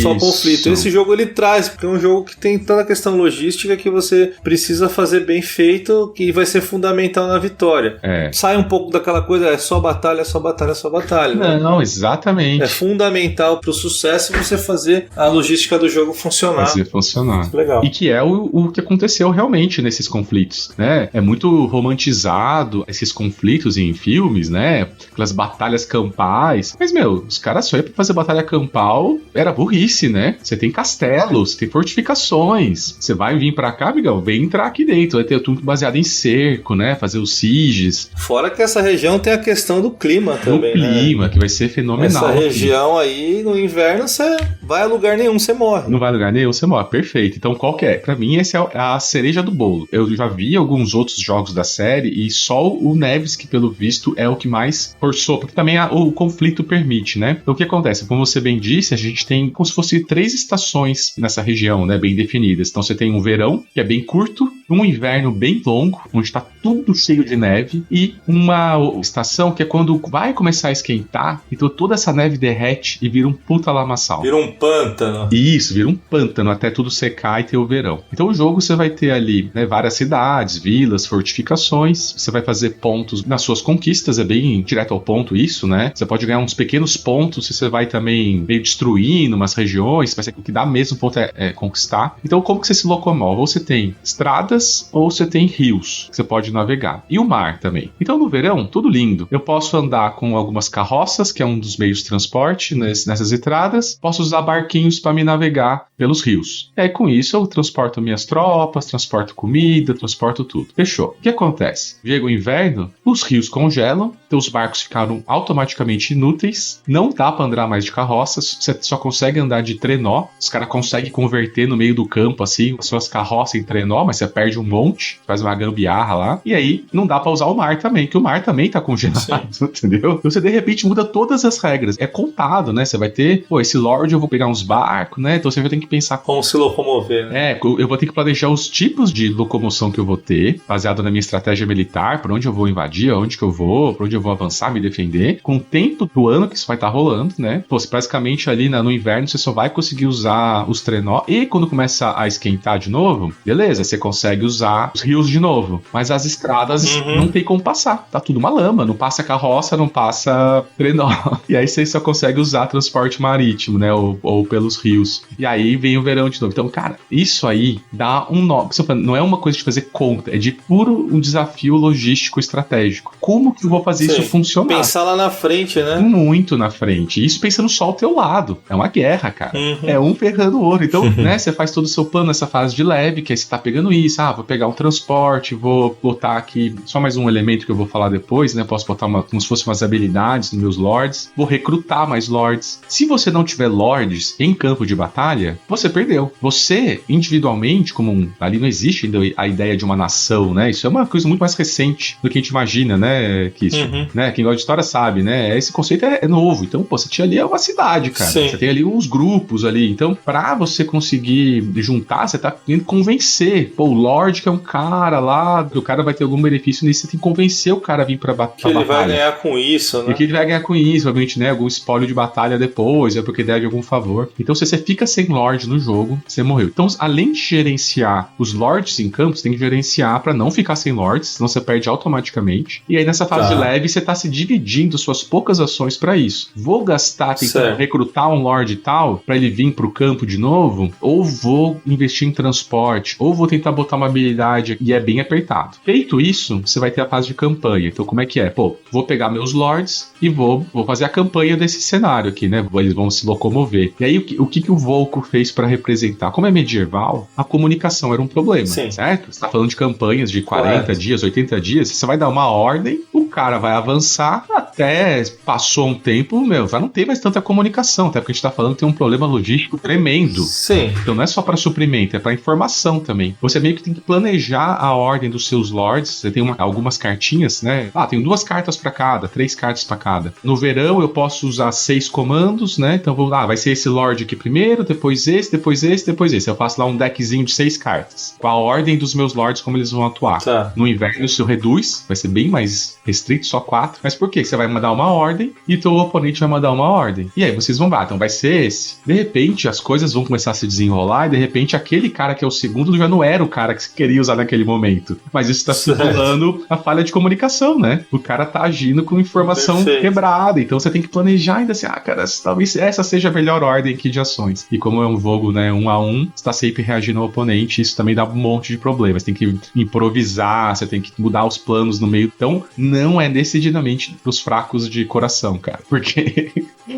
Só conflito. Esse jogo ele traz, porque é um jogo que tem toda a questão logística que você precisa fazer bem feito, que vai ser fundamental na vitória. Sai um pouco daquela coisa, é só batalha, só batalha, só batalha. Não, exatamente. É fundamental pro sucesso você fazer a logística do jogo funcionar. Fazer funcionar. Legal. E que é o que aconteceu realmente nesses conflitos, né? É muito romantizado esses conflitos em filmes, né? Aquelas batalhas campais. Mas, os caras só iam pra fazer batalha campal, era burrice, né? Você tem castelos, tem fortificações. Você vai vir pra cá, amigão, vem entrar aqui dentro. Vai ter tudo baseado em cerco, né? Fazer os sieges. Fora que essa região tem a questão do clima também, clima, que vai ser fenomenal. Essa região aí, no inverno, você vai a lugar nenhum, você morre. Não vai a lugar nenhum, você morre. Perfeito. Então, qual que é? Pra mim, essa é a cereja do bolo. Eu já vi alguns outros jogos da série e só o Neves, que pelo visto é o que mais forçou, porque também o conflito permite, né? Então, o que acontece? Como você bem disse, a gente tem como se fosse 3 estações nessa região, né? Bem definidas. Então, você tem um verão, que é bem curto, um inverno bem longo, onde tá tudo cheio de neve, e uma estação que é quando vai começar a esquentar, então toda essa neve derrete e vira um puta lamaçal. Vira um pântano. Isso, vira um pântano até tudo secar e ter o verão. Então o jogo você vai ter ali, né, várias cidades, vilas, fortificações, você vai fazer pontos nas suas conquistas, é bem direto ao ponto isso, né? Você pode ganhar uns pequenos pontos, você vai também meio destruindo umas regiões, vai ser o que dá mesmo ponto é conquistar. Então como que você se locomove? Ou você tem estradas ou você tem rios que você pode navegar. E o mar também. Então no verão, tudo lindo. Eu posso andar com algumas carroças, que é um dos meios de transporte nessas estradas. Posso usar barquinhos para me navegar pelos rios. E aí com isso eu transporto minhas tropas, transporto comida, transporto tudo. Fechou. O que acontece? Chega o inverno, os rios congelam, então os barcos ficaram automaticamente inúteis, não dá para andar mais de carroças, você só consegue andar de trenó, os caras conseguem converter no meio do campo assim, as suas carroças em trenó, mas você perde um monte, faz uma gambiarra lá, e aí não dá para usar o mar também, que o mar também tá congelado, entendeu? Então você de repente muda todas as regras, é contado, né? Você vai ter, esse Lorde eu vou pegar uns barcos, né? Então você vai ter que pensar como se locomover, né? Eu vou ter que planejar os tipos de locomoção que eu vou ter, baseado na minha estratégia militar, por onde eu vou invadir, aonde que eu vou, por onde eu vou avançar, me defender, com o tempo do ano que isso vai estar rolando, né? Pô, basicamente ali no inverno você só vai conseguir usar os trenó, e quando começa a esquentar de novo, beleza, você consegue usar os rios de novo, mas as estradas não tem como passar, tá tudo uma lama, não passa carroça, não passa trenó, e aí você só consegue usar transporte marítimo, né, ou pelos rios, e aí vem o verão de novo. Então, cara, isso aí dá um nó, não é uma coisa de fazer conta, é de puro um desafio logístico estratégico. Como que eu vou fazer isso funcionar? Pensar lá na frente, né? Muito na frente. Isso pensando só ao teu lado. É uma guerra, cara. É um ferrando o outro. Então, né, você faz todo o seu plano nessa fase de leve, que aí você tá pegando isso. Vou pegar um transporte, vou botar aqui só mais um elemento que eu vou falar depois, né? Posso botar como se fosse umas habilidades nos meus lords. Vou recrutar mais lords. Se você não tiver lords em campo de batalha, você perdeu. Você, individualmente, ali não existe ainda a ideia de uma nação, né? Isso é uma coisa muito mais recente do que a gente imagina, né? Que isso, né? Quem gosta de história sabe, né? Esse conceito é novo. Então, você tinha ali uma cidade, cara. Sim. Você tem ali uns grupos ali. Então, pra você conseguir juntar, você tá tendo que convencer. Pô, o Lorde, que é um cara lá, que o cara vai ter algum benefício nisso, você tem que convencer o cara a vir pra batalha. Que ele vai ganhar com isso, né? E que ele vai ganhar com isso, obviamente, né? Algum espólio de batalha depois, é porque deve algum favor. Então, se você fica sem Lorde no jogo, você morreu. Então, além de gerenciar os Lords em campo, você tem que gerenciar pra não ficar sem Lords, senão você perde automaticamente. E aí, nessa fase de leve, você tá se dividindo suas poucas ações pra isso. Vou gastar, tentando recrutar um Lorde e tal, pra ele vir pro campo de novo, ou vou investir em transporte, ou vou tentar botar uma habilidade, e é bem apertado. Feito isso, você vai ter a fase de campanha. Então, como é que é? Pô, vou pegar meus Lords e vou fazer a campanha desse cenário aqui, né? Eles vão se locomover. E aí, o que o Volko fez pra representar? Como é medieval, a comunicação era um problema, certo? Você tá falando de campanhas de 40 dias, 80 dias, você vai dar uma ordem, o cara vai avançar, até passou um tempo, já não tem mais tanta comunicação, até porque a gente tá falando que tem um problema logístico tremendo. Sim. Então não é só para suprimento, é para informação também. Você meio que tem que planejar a ordem dos seus lords, você tem algumas cartinhas, né? Tem 2 cartas para cada, 3 cartas para cada. No verão eu posso usar 6 comandos, né? Então vai ser esse lord aqui primeiro, depois esse, depois esse, depois esse. Eu faço lá um deckzinho de 6 cartas, com a ordem dos meus lords, como eles vão atuar. No inverno isso reduz, vai ser bem mais restrito, só 4. Mas por quê? Você vai mandar uma ordem e teu oponente vai mandar uma ordem. E aí vocês vão então vai ser esse. De repente, as coisas vão começar a se desenrolar e de repente aquele cara que é o segundo já não era o cara que você queria usar naquele momento. Mas isso tá simulando a falha de comunicação, né? O cara tá agindo com informação quebrada. Então você tem que planejar ainda assim, cara, talvez essa seja a melhor ordem aqui de ações. E como é um jogo, né, 1 a 1, você tá sempre reagindo ao oponente, isso também dá um monte de problemas. Você tem que improvisar, você tem que mudar os planos no meio. Então, não é decididamente pros fracos de coração, cara. Porque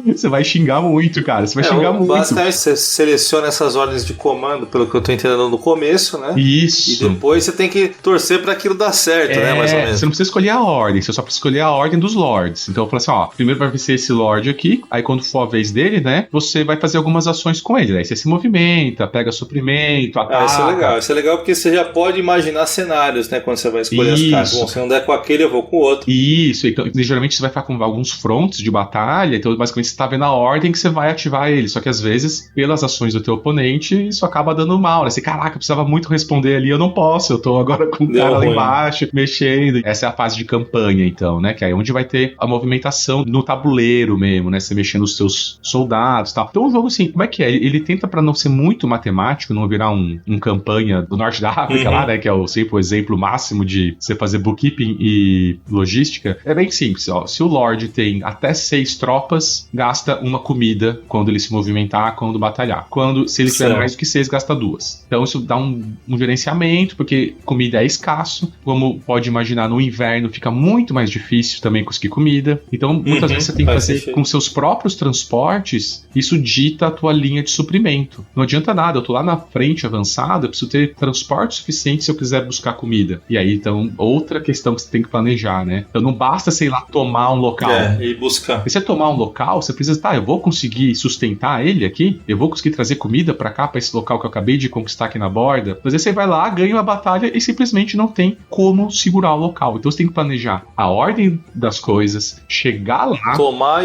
você vai xingar muito, cara. Você vai xingar muito. Basicamente, você seleciona essas ordens de comando, pelo que eu tô entendendo no começo, né? Isso. E depois você tem que torcer pra aquilo dar certo, né? Mais ou menos. Você não precisa escolher a ordem, você só precisa escolher a ordem dos lords. Então eu falo assim, ó, primeiro vai ser esse lord aqui, aí quando for a vez dele, né, você vai fazer algumas ações com ele. Aí você se movimenta, pega suprimento, ataca. Isso é legal. Isso é legal porque você já pode imaginar cenários, né, quando você vai escolher as cartas. Bom, se não der com aquele, eu vou com o outro. Isso. Então, geralmente você vai ficar com alguns fronts de batalha, então basicamente você tá vendo a ordem que você vai ativar ele. Só que às vezes, pelas ações do teu oponente, isso acaba dando mal, né? Você, caraca, eu precisava muito responder ali, eu não posso, eu tô agora com o cara lá embaixo, mexendo. Essa é a fase de campanha, então, né? Que é onde vai ter a movimentação no tabuleiro mesmo, né? Você mexendo os seus soldados e tal. Então o jogo, assim, como é que é? Ele tenta pra não ser muito matemático, não virar um campanha do norte da África lá, né? Que é sempre o exemplo máximo de você fazer bookkeeping e logística. É bem simples, ó. Se o Lorde tem até 6 tropas, gasta uma comida quando ele se movimentar, quando batalhar. Se ele tiver mais do que 6, gasta 2. Então isso dá um gerenciamento, porque comida é escasso. Como pode imaginar, no inverno fica muito mais difícil também conseguir comida. Então muitas vezes você tem que fazer com seus próprios transportes, isso dita a tua linha de suprimento. Não adianta nada, eu tô lá na frente avançada, eu preciso ter transporte suficiente se eu quiser buscar comida. E aí, então, outra questão que você tem que planejar, né? Então não basta, sei lá, tomar um local. E buscar. Se você tomar um local, você precisa, eu vou conseguir sustentar ele aqui? Eu vou conseguir trazer comida pra cá, pra esse local que eu acabei de conquistar aqui na borda? Mas aí você vai lá, ganha uma batalha e simplesmente não tem como segurar o local. Então você tem que planejar a ordem das coisas, chegar lá, tomar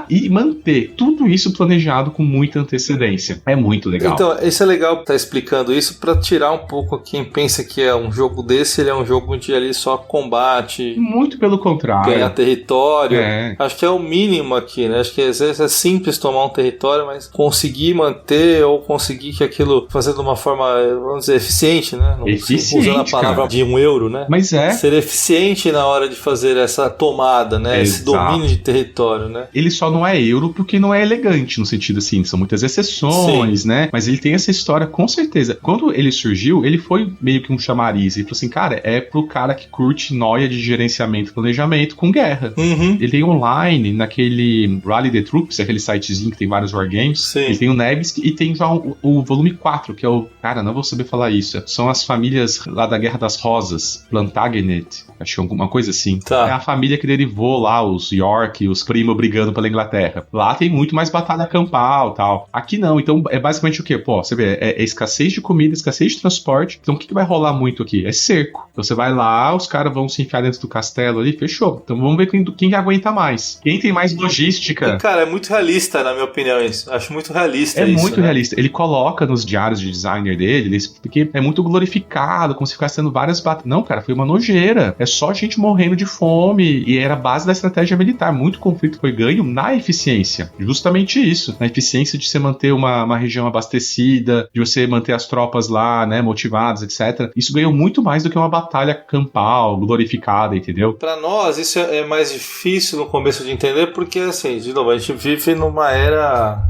e manter. Tudo isso planejado com muita antecedência. É muito legal. Então, isso é legal estar explicando isso pra tirar um pouco quem pensa que é um jogo desse, ele é um jogo de ali só combate. Muito pelo contrário. Ganhar território. Acho que é o mínimo aqui, né? Acho que às vezes é simples tomar um território, mas conseguir manter ou conseguir que aquilo fazer de uma forma, vamos dizer, eficiente, né? Usando a palavra de €1, né? Mas ser eficiente na hora de fazer essa tomada, né? Esse domínio de território, né? Ele só não é euro porque não é elegante, no sentido assim, são muitas exceções, né? Mas ele tem essa história, com certeza. Quando ele surgiu, ele foi meio que um chamariz. Ele falou assim, cara, é pro cara que curte noia de gerenciamento e planejamento com guerra. Ele tem online, naquele Rally the Troops, aquele sitezinho que tem vários wargames. Ele tem o Nevsky e tem já o volume 4, que é o... Cara, não vou saber falar isso. São as famílias lá da Guerra das Rosas. Plantagenet. Acho que é alguma coisa assim. É a família que derivou lá os York, os primos brigando pela Inglaterra. Lá tem muito mais batalha campal e tal. Aqui não. Então é basicamente o quê? Pô, você vê, é escassez de comida, escassez de transporte. Então o que vai rolar muito aqui? É cerco. Então você vai lá, os caras vão se enfiar dentro do castelo ali, fechou. Então vamos ver quem aguenta mais. Quem tem mais logística. Cara, é muito realista, na minha opinião, isso. Acho muito realista isso. É muito realista. Ele coloca nos diários de designer dele, porque é muito glorificado, como se ficasse sendo várias batalhas. Não, cara, foi uma nojeira. É só gente morrendo de fome. E era a base da estratégia militar. Muito conflito foi ganho na eficiência. Justamente isso. Na eficiência de você manter uma região abastecida, de você manter as tropas lá, né, motivadas, etc. Isso ganhou muito mais do que uma batalha campal, glorificada, entendeu? Pra nós, isso é mais difícil no começo de entender, porque, assim, de novo, a gente vive numa era...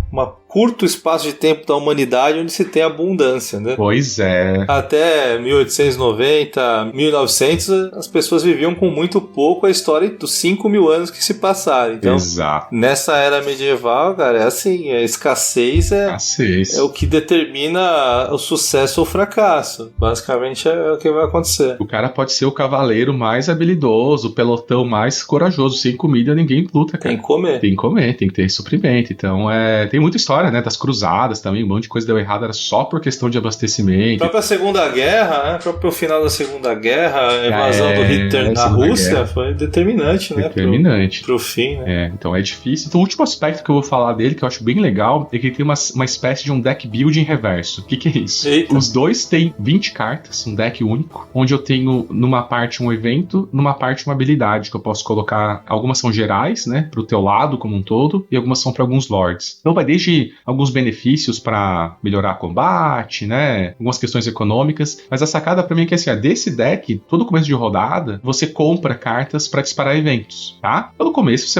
curto espaço de tempo da humanidade onde se tem abundância, né? Pois é. Até 1890, 1900, as pessoas viviam com muito pouco a história dos 5.000 anos que se passaram. Então, nessa era medieval, cara, é assim, a escassez é o que determina o sucesso ou o fracasso. Basicamente é o que vai acontecer. O cara pode ser o cavaleiro mais habilidoso, o pelotão mais corajoso. Sem comida ninguém luta, cara. Tem que comer. Tem que comer, tem que ter suprimento. Então, tem muita história história, né, das cruzadas também, um monte de coisa deu errado, era só por questão de abastecimento. A própria Segunda Guerra, né? O próprio final da Segunda Guerra, a invasão do Hitler na Rússia foi determinante, né? Determinante. Pro fim, né? Então é difícil. Então o último aspecto que eu vou falar dele, que eu acho bem legal, é que ele tem uma espécie de um deck building reverso. O que é isso? Eita. Os dois têm 20 cartas, um deck único, onde eu tenho numa parte um evento, numa parte uma habilidade, que eu posso colocar. Algumas são gerais, né? Pro teu lado como um todo, e algumas são para alguns lords. Então vai desde alguns benefícios para melhorar combate, né? Algumas questões econômicas, mas a sacada pra mim é que assim, desse deck, todo começo de rodada, você compra cartas pra disparar eventos, tá? Pelo começo você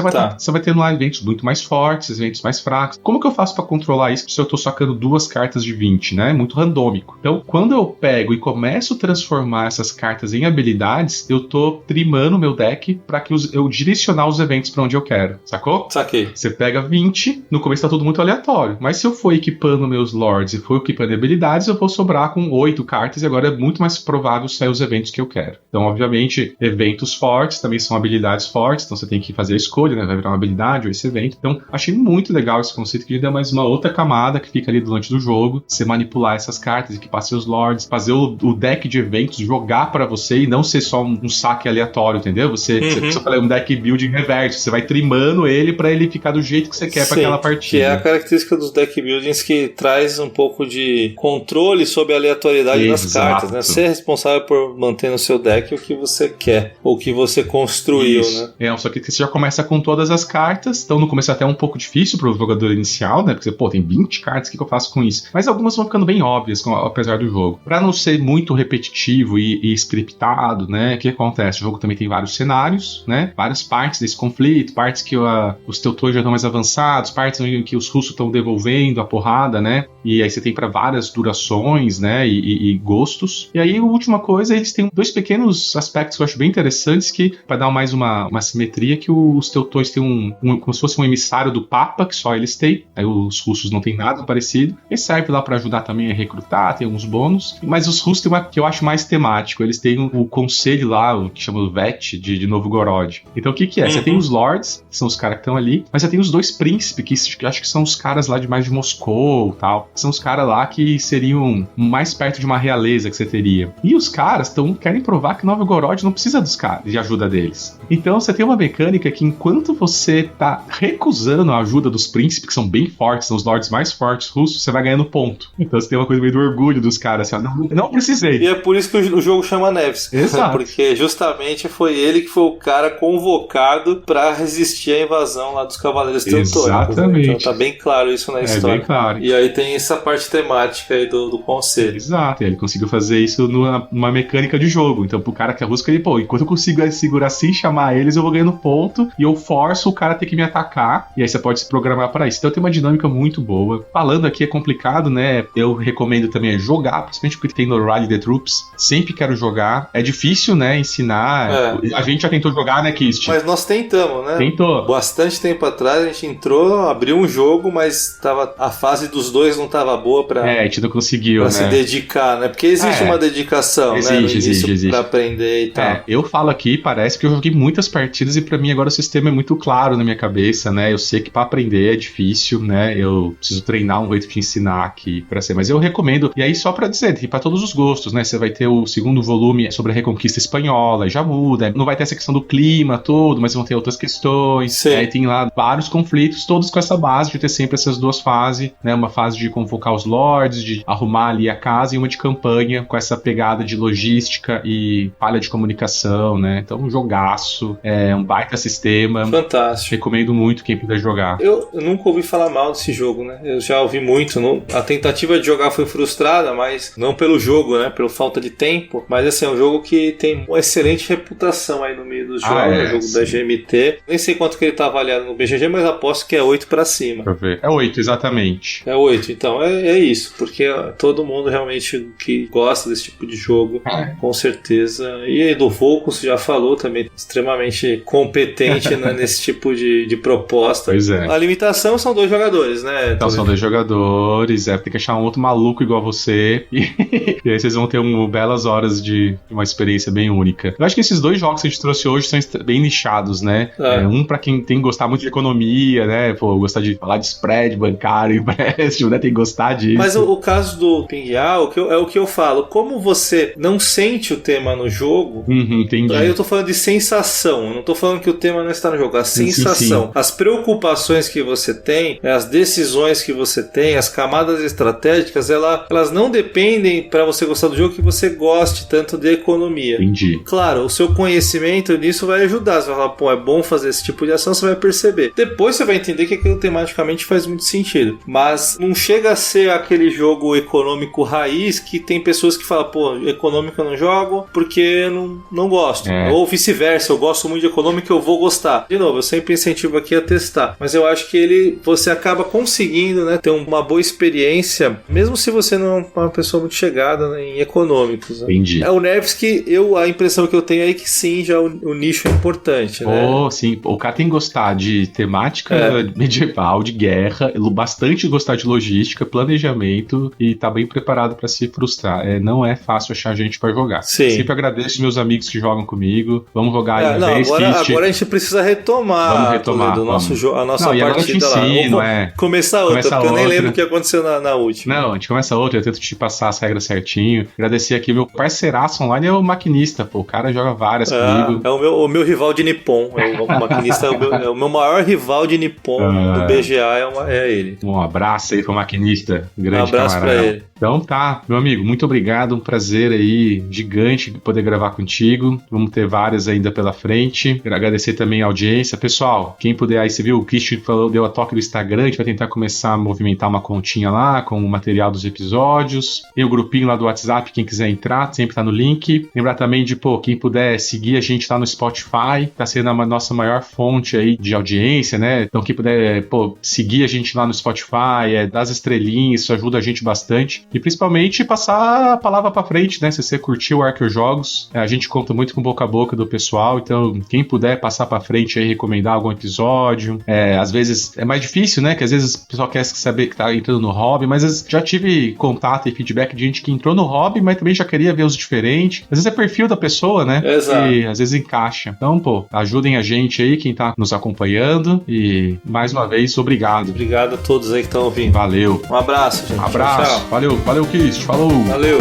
vai tendo lá eventos muito mais fortes, eventos mais fracos. Como que eu faço pra controlar isso se eu tô sacando 2 cartas de 20, né? Muito randômico. Então, quando eu pego e começo a transformar essas cartas em habilidades, eu tô trimando o meu deck pra que eu direcionar os eventos pra onde eu quero, sacou? Saquei. Você pega 20, no começo tá tudo muito aleatório, mas se eu for equipando meus lords e for equipando habilidades, eu vou sobrar com 8 cartas e agora é muito mais provável sair os eventos que eu quero. Então, obviamente, eventos fortes também são habilidades fortes, então você tem que fazer a escolha, né? Vai virar uma habilidade ou esse evento. Então, achei muito legal esse conceito, que ele dá mais uma outra camada que fica ali durante do jogo, você manipular essas cartas, equipar seus lords, fazer o deck de eventos jogar pra você e não ser só um saque aleatório, entendeu? Você fala um deck building reverso, você vai trimando ele pra ele ficar do jeito que você quer pra aquela partida. Que é a característica dos deck buildings que traz um pouco de controle sobre a aleatoriedade das cartas, né? Você é responsável por manter no seu deck o que você quer, ou o que você construiu, né? Só que você já começa com todas as cartas, então no começo é até um pouco difícil pro jogador inicial, né? Porque você, tem 20 cartas, o que eu faço com isso? Mas algumas vão ficando bem óbvias, apesar do jogo. Pra não ser muito repetitivo e scriptado, né? O que acontece? O jogo também tem vários cenários, né? Várias partes desse conflito, partes que os teutões já estão mais avançados, partes em que os russos estão devolvendo a porrada, né? E aí você tem pra várias durações, né? E gostos. E aí, a última coisa, eles têm 2 pequenos aspectos que eu acho bem interessantes, que pra dar mais uma simetria, que os teutões têm como se fosse um emissário do Papa, que só eles têm. Aí os russos não tem nada parecido. E serve lá pra ajudar também a recrutar, tem alguns bônus. Mas os russos têm uma que eu acho mais temático. Eles têm o conselho lá, o que chama o VET, de Novgorod. Então o que é? Você tem os lords, que são os caras que estão ali, mas você tem os 2 príncipes, que acho que são os caras lá de mais de Moscou e tal. São os caras lá que seriam mais perto de uma realeza que você teria. E os caras querem provar que Novgorod não precisa dos caras, de ajuda deles. Então você tem uma mecânica que enquanto você tá recusando a ajuda dos príncipes, que são bem fortes, são os lords mais fortes russos, você vai ganhando ponto. Então você tem uma coisa meio do orgulho dos caras, assim, não precisei. E é por isso que o jogo chama Nevsky. Exato. Porque justamente foi ele que foi o cara convocado pra resistir à invasão lá dos Cavaleiros Teutônicos. Exatamente. Né? Então tá bem claro isso na história. Bem claro. E aí tem essa parte temática aí do conselho. Exato, ele conseguiu fazer isso numa mecânica de jogo. Então pro cara que é russo, ele, enquanto eu consigo segurar assim, chamar eles, eu vou ganhando ponto e eu forço o cara a ter que me atacar. E aí você pode se programar para isso. Então tem uma dinâmica muito boa. Falando aqui é complicado, né? Eu recomendo também jogar, principalmente porque tem no Rally the Troops. Sempre quero jogar. É difícil, né? Ensinar. A gente já tentou jogar, né, Kist? Mas nós tentamos, né? Tentou. Bastante tempo atrás a gente entrou, abriu um jogo, mas a fase dos 2 não tava boa pra... a gente não conseguiu, pra se dedicar, né? Porque existe uma dedicação, né? Existe. Pra aprender e tal. Eu falo aqui, parece que eu joguei muitas partidas e pra mim agora o sistema é muito claro na minha cabeça, né? Eu sei que pra aprender é difícil, né? Eu preciso treinar um jeito de ensinar aqui pra ser, mas eu recomendo. E aí só pra dizer, tem pra todos os gostos, né? Você vai ter o segundo volume sobre a Reconquista Espanhola, já muda. Não vai ter essa questão do clima todo, mas vão ter outras questões. Sim. Aí tem lá vários conflitos, todos com essa base de ter sempre essas 2 fases, né? Uma fase de convocar os lords, de arrumar ali a casa, e uma de campanha, com essa pegada de logística e falha de comunicação, né? Então, um jogaço, um baita sistema. Fantástico. Recomendo muito quem puder jogar. Eu nunca ouvi falar mal desse jogo, né? Eu já ouvi muito. A tentativa de jogar foi frustrada, mas não pelo jogo, né? Pela falta de tempo. Mas, assim, é um jogo que tem uma excelente reputação aí no meio dos jogos. É um jogo da GMT. Nem sei quanto que ele tá avaliado no BGG, mas aposto que é 8 pra cima. Pra ver. É 8, exatamente. É 8, então. É isso. Porque todo mundo realmente que gosta desse tipo de jogo, com certeza. E aí do Volcos já falou também, extremamente competente né, nesse tipo de proposta. Pois é. A limitação são 2 jogadores, né? Então são 2 jogadores, tem que achar um outro maluco igual a você e aí vocês vão ter belas horas de uma experiência bem única. Eu acho que esses 2 jogos que a gente trouxe hoje são bem nichados, né? Um pra quem tem que gostar muito de economia, né? Gostar de falar de spread de bancar o empréstimo, né? Tem que gostar disso. Mas o caso do Pinguial é o que eu falo. Como você não sente o tema no jogo, entendi. Aí eu tô falando de sensação. Eu não tô falando que o tema não está no jogo. A sensação. Sim. As preocupações que você tem, as decisões que você tem, as camadas estratégicas, elas não dependem para você gostar do jogo que você goste tanto de economia. Entendi. Claro, o seu conhecimento nisso vai ajudar. Você vai falar, pô, é bom fazer esse tipo de ação, você vai perceber. Depois você vai entender que aquilo tematicamente faz muito sentido. Mas não chega a ser aquele jogo econômico raiz que tem pessoas que falam, pô, econômico eu não jogo porque eu não gosto. Ou vice-versa, eu gosto muito de econômico, eu vou gostar. De novo, eu sempre incentivo aqui a testar. Mas eu acho que você acaba conseguindo, né, ter uma boa experiência, mesmo se você não é uma pessoa muito chegada, né, em econômicos. Né? Entendi. O Nevsky, a impressão que eu tenho é que sim, já o nicho é importante, né? Sim. O cara tem que gostar de temática medieval, de guerra, bastante gostar de logística, planejamento e tá bem preparado para se frustrar. Não é fácil achar gente para jogar. Sim. Sempre agradeço meus amigos que jogam comigo. Vamos jogar aí agora a gente precisa retomar. Vamos retomar. A nossa partida lá. Ensino, começar outra, porque eu nem lembro o que aconteceu na última. Não, a gente começa outra, eu tento te passar as regras certinho. Agradecer aqui, meu parceiraço online é o Maquinista, pô. O cara joga várias comigo. É o meu rival de Nippon. O Maquinista é o meu maior rival de Nippon do BGA, é ele. Um abraço aí pro Maquinista, grande abraço camarada. Pra ele. Então tá, meu amigo, muito obrigado, um prazer aí gigante poder gravar contigo. Vamos ter várias ainda pela frente. Quero agradecer também a audiência. Pessoal, quem puder aí, você viu, o Christian deu a toque do Instagram, a gente vai tentar começar a movimentar uma continha lá com o material dos episódios. Tem o grupinho lá do WhatsApp, quem quiser entrar, sempre tá no link. Lembrar também de, quem puder seguir a gente lá no Spotify, tá sendo a nossa maior fonte aí de audiência, né? Então quem puder, seguir a gente lá no Spotify, dar as estrelinhas, isso ajuda a gente bastante. E principalmente passar a palavra pra frente, né? Se você curtiu o Arqueojogos, a gente conta muito com boca a boca do pessoal, então quem puder passar pra frente aí, recomendar algum episódio. Às vezes é mais difícil, né? Que às vezes o pessoal quer saber que tá entrando no hobby, mas já tive contato e feedback de gente que entrou no hobby, mas também já queria ver os diferentes. Às vezes é perfil da pessoa, né? Exato. E às vezes encaixa. Então, ajudem a gente aí, quem tá nos acompanhando. E mais uma vez, obrigado. Obrigado a todos aí que estão ouvindo. Valeu. Um abraço, gente. Um abraço. Tchau. Valeu, Kist. Falou. Valeu.